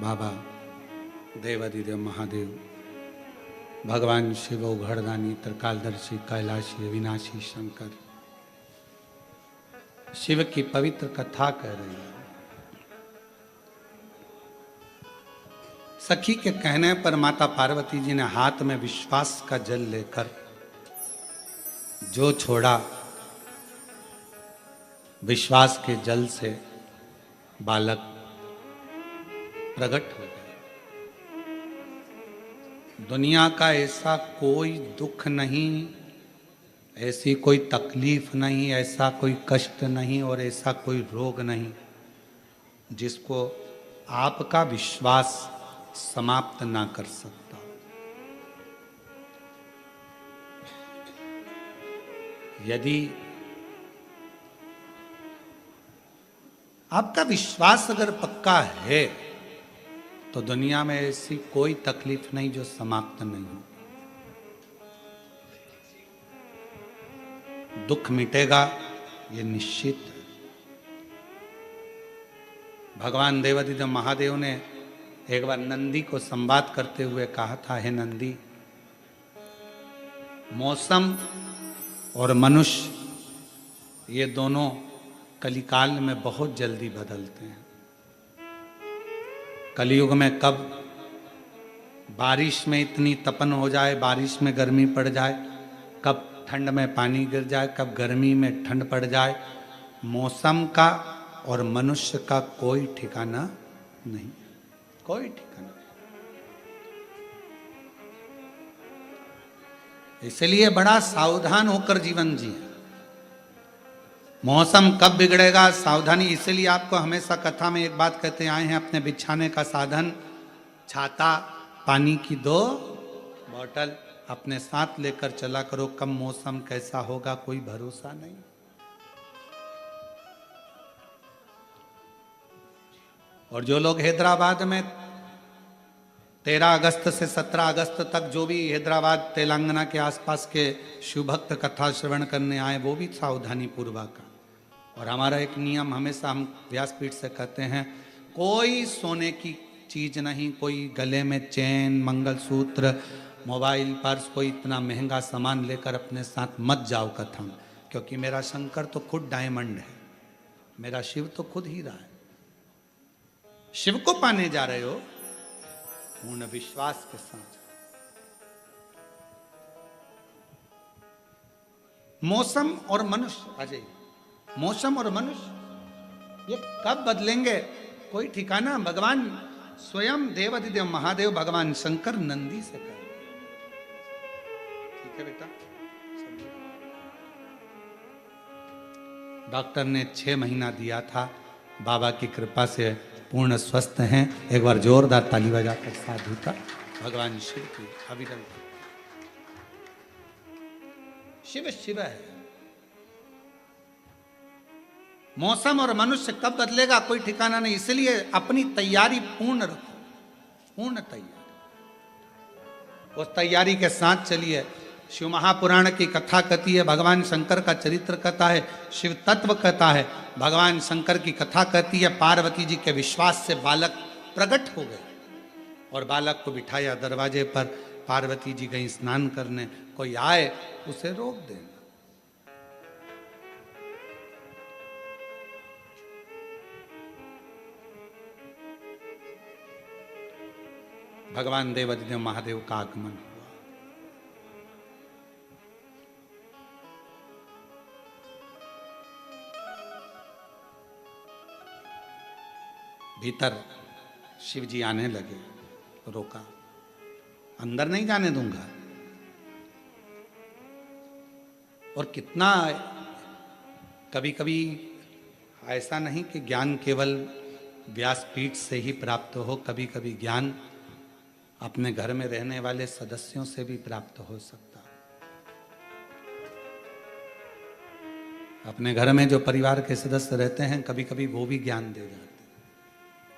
बाबा देवादिदेव महादेव, भगवान शिव, उघड़दानी, त्रिकालदर्शी, कैलाशी, अविनाशी शंकर शिव की पवित्र कथा कह रही है। सखी के कहने पर माता पार्वती जी ने हाथ में विश्वास का जल लेकर जो छोड़ा, विश्वास के जल से बालक प्रकट हो गया। दुनिया का ऐसा कोई दुख नहीं, ऐसी कोई तकलीफ नहीं, ऐसा कोई कष्ट नहीं और ऐसा कोई रोग नहीं जिसको आपका विश्वास समाप्त ना कर सकता। यदि आपका विश्वास अगर पक्का है तो दुनिया में ऐसी कोई तकलीफ नहीं जो समाप्त नहीं हो। दुख मिटेगा ये निश्चित है। भगवान देवादिदेव महादेव ने एक बार नंदी को संवाद करते हुए कहा था, हे नंदी, मौसम और मनुष्य ये दोनों कलिकाल में बहुत जल्दी बदलते हैं। कलयुग में कब बारिश में इतनी तपन हो जाए, बारिश में गर्मी पड़ जाए, कब ठंड में पानी गिर जाए, कब गर्मी में ठंड पड़ जाए, मौसम का और मनुष्य का कोई ठिकाना नहीं, कोई ठिकाना। इसलिए बड़ा सावधान होकर जीवन जिए। मौसम कब बिगड़ेगा, सावधानी। इसलिए आपको हमेशा कथा में एक बात कहते आए हैं, अपने बिछाने का साधन, छाता, पानी की 2 बॉटल अपने साथ लेकर चला करो। कब मौसम कैसा होगा कोई भरोसा नहीं। और जो लोग हैदराबाद में 13 अगस्त से 17 अगस्त तक जो भी हैदराबाद तेलंगाना के आसपास के शिव भक्त कथा श्रवण करने आए, वो भी सावधानी पूर्वक। और हमारा एक नियम हमेशा हम व्यासपीठ से कहते हैं, कोई सोने की चीज नहीं, कोई गले में चेन, मंगलसूत्र, मोबाइल, पर्स, कोई इतना महंगा सामान लेकर अपने साथ मत जाओ कथा में। क्योंकि मेरा शंकर तो खुद डायमंड है, मेरा शिव तो खुद हीरा है। शिव को पाने जा रहे हो पूर्ण विश्वास के साथ। मौसम और मनुष्य, अजय, मौसम और मनुष्य ये कब बदलेंगे कोई ठिकाना। भगवान स्वयं देवादिदेव महादेव, भगवान शंकर नंदी से कहे, ठीक है बेटा। डॉक्टर ने 6 महीना दिया था, बाबा की कृपा से पूर्ण स्वस्थ हैं। एक बार जोरदार ताली बजाकर साधु का भगवान शिव की अविरल। शिव शिव है। मौसम और मनुष्य कब बदलेगा कोई ठिकाना नहीं। इसलिए अपनी तैयारी पूर्ण रखो, पूर्ण तैयारी, उस तैयारी के साथ चलिए। शिव महापुराण की कथा कहती है, भगवान शंकर का चरित्र कथा है, शिव तत्व कथा है। भगवान शंकर की कथा कहती है, पार्वती जी के विश्वास से बालक प्रकट हो गए और बालक को बिठाया दरवाजे पर। पार्वती जी गई स्नान करने, कोई आए उसे रोक देना। भगवान देवादिदेव महादेव का आगमन हुआ। भीतर शिव जी आने लगे, रोका, अंदर नहीं जाने दूंगा। और कितना कभी कभी ऐसा नहीं कि ज्ञान केवल व्यासपीठ से ही प्राप्त हो, कभी कभी ज्ञान अपने घर में रहने वाले सदस्यों से भी प्राप्त हो सकता। अपने घर में जो परिवार के सदस्य रहते हैं, कभी कभी वो भी ज्ञान दे जाते हैं।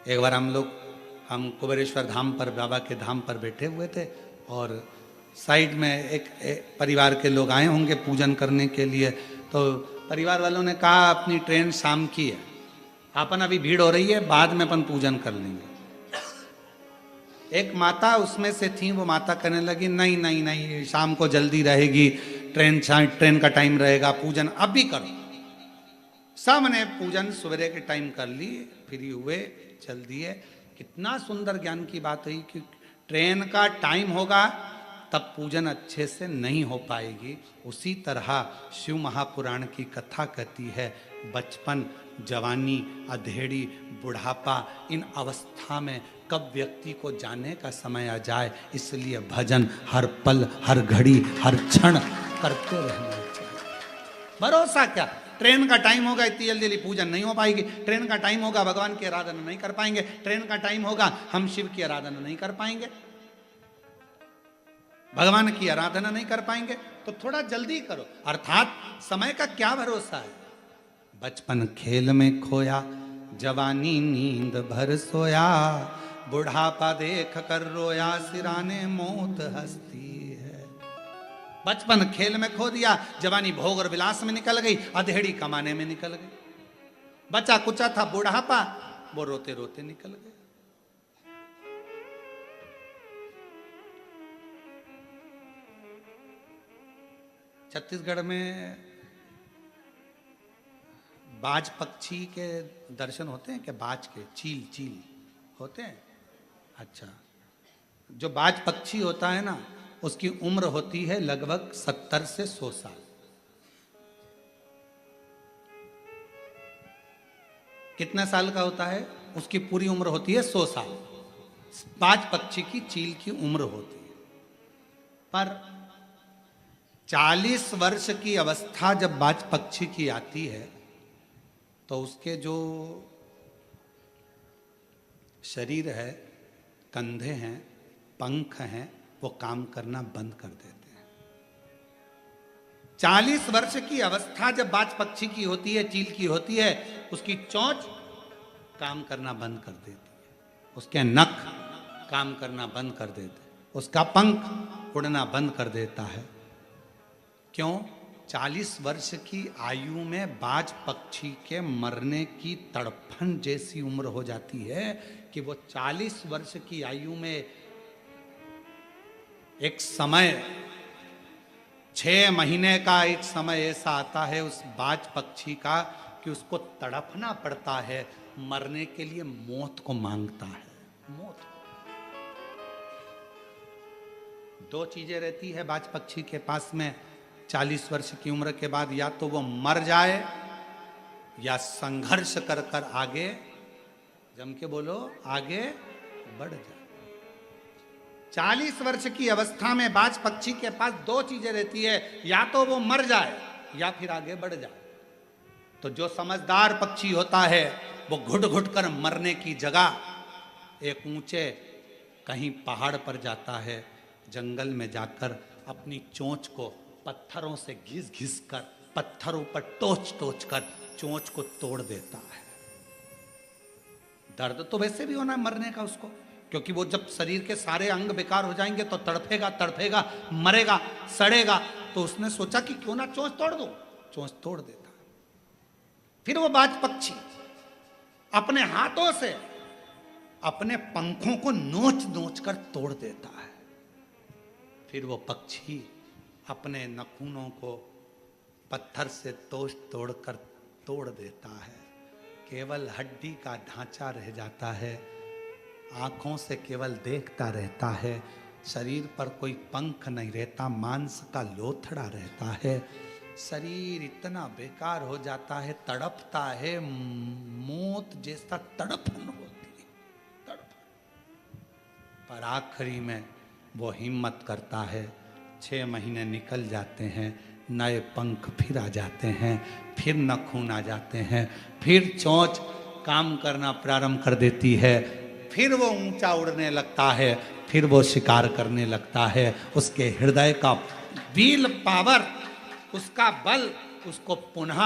एक बार हम कुबेरेश्वर धाम पर, बाबा के धाम पर बैठे हुए थे और साइड में एक परिवार के लोग आए होंगे पूजन करने के लिए। तो परिवार वालों ने कहा, अपनी ट्रेन शाम की है, अपन अभी भीड़ हो रही है, बाद में अपन पूजन कर लेंगे। एक माता उसमें से थी, वो माता कहने लगी नहीं नहीं नहीं, शाम को जल्दी रहेगी, ट्रेन का टाइम रहेगा, पूजन अब भी करो। सबने पूजन सवेरे के टाइम कर ली, फ्री हुए, चल दिए। कितना सुंदर ज्ञान की बात हुई कि ट्रेन का टाइम होगा तब पूजन अच्छे से नहीं हो पाएगी। उसी तरह शिव महापुराण की कथा कहती है, बचपन, जवानी, अधेड़ी, बुढ़ापा, इन अवस्था में कब व्यक्ति को जाने का समय आ जाए, इसलिए भजन हर पल, हर घड़ी, हर क्षण करते रहना चाहिए। भरोसा क्या, ट्रेन का टाइम होगा, इतनी जल्दी जल्दी पूजन नहीं हो पाएगी। ट्रेन का टाइम होगा, भगवान की आराधना नहीं कर पाएंगे। ट्रेन का टाइम होगा, हम शिव की आराधना नहीं कर पाएंगे, भगवान की आराधना नहीं कर पाएंगे। तो थोड़ा जल्दी करो। अर्थात समय का क्या भरोसा है। बचपन खेल में खोया, जवानी नींद भर सोया, बुढ़ापा देख कर रोया, सिराने मौत हंसती है। बचपन खेल में खो दिया, जवानी भोग और विलास में निकल गई, अधेड़ी कमाने में निकल गई। बचा कुचा था बुढ़ापा, वो रोते रोते निकल गए। छत्तीसगढ़ में बाज पक्षी के दर्शन होते हैं क्या? बाज के, चील होते हैं। अच्छा, जो बाज पक्षी होता है ना, उसकी उम्र होती है लगभग 70 से 100 साल। कितने साल का होता है? उसकी पूरी उम्र होती है 100 साल। बाज पक्षी की, चील की उम्र होती है। पर 40 वर्ष की अवस्था जब बाज पक्षी की आती है तो उसके जो शरीर है, कंधे हैं, पंख हैं, वो काम करना बंद कर देते हैं। 40 वर्ष की अवस्था जब बाज पक्षी की होती है, चील की होती है, उसकी चोंच काम करना बंद कर देती है, उसके नख काम करना बंद कर देते हैं, उसका पंख उड़ना बंद कर देता है। क्यों? 40 वर्ष की आयु में बाज पक्षी के मरने की तड़फन जैसी उम्र हो जाती है कि वो 40 वर्ष की आयु में एक समय, 6 महीने का एक समय ऐसा आता है उस बाज पक्षी का कि उसको तड़पना पड़ता है, मरने के लिए मौत को मांगता है। मौत। 2 चीजें रहती है बाज पक्षी के पास में 40 वर्ष की उम्र के बाद, या तो वो मर जाए या संघर्ष कर कर आगे, जम के बोलो, आगे बढ़ जाए। 40 वर्ष की अवस्था में बाज पक्षी के पास 2 चीजें रहती है, या तो वो मर जाए या फिर आगे बढ़ जाए। तो जो समझदार पक्षी होता है वो घुट घुट कर मरने की जगह एक ऊंचे कहीं पहाड़ पर जाता है, जंगल में जाकर अपनी चोंच को पत्थरों से घिस घिस कर, पत्थरों पर टोच टोच कर चोंच को तोड़ देता है। दर्द तो वैसे भी होना है मरने का उसको, क्योंकि वो जब शरीर के सारे अंग बेकार हो जाएंगे तो तड़फेगा तड़फेगा, मरेगा, सड़ेगा। तो उसने सोचा कि क्यों ना चोंच तोड़ दो, चोंच तोड़ देता। फिर वो बाज पक्षी अपने हाथों से अपने पंखों को नोच नोच कर तोड़ देता है। फिर वो पक्षी अपने नखूनों को पत्थर से तोड़कर तोड़ देता है। केवल हड्डी का ढांचा रह जाता है, आंखों से केवल देखता रहता है, शरीर पर कोई पंख नहीं रहता, मांस का लोथड़ा रहता है। शरीर इतना बेकार हो जाता है, तड़पता है, मौत जैसा तड़पन होती है, तड़पन। पर आखिरी में वो हिम्मत करता है। 6 महीने निकल जाते हैं, नए पंख फिर आ जाते हैं, फिर नखून आ जाते हैं, फिर चोंच काम करना प्रारंभ कर देती है, फिर वो ऊंचा उड़ने लगता है, फिर वो शिकार करने लगता है। उसके हृदय का विल पावर, उसका बल उसको पुनः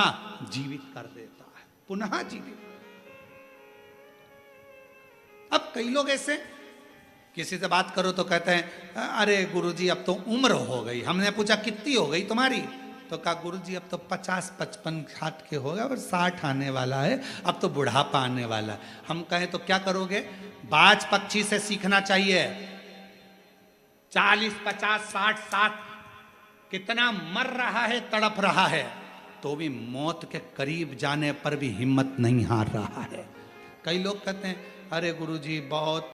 जीवित कर देता है, पुनः जीवित। अब कई लोग ऐसे, किसी से बात करो तो कहते हैं अरे गुरुजी अब तो उम्र हो गई। हमने पूछा कितनी हो गई तुम्हारी? तो कहा गुरुजी अब तो 50-55 60 के हो गए और 60 आने वाला है, अब तो बुढ़ापा आने वाला है। हम कहें तो क्या करोगे? बाज पक्षी से सीखना चाहिए। 40 50 60 60 कितना मर रहा है, तड़प रहा है, तो भी मौत के करीब जाने पर भी हिम्मत नहीं हार रहा है। कई लोग कहते हैं अरे गुरुजी बहुत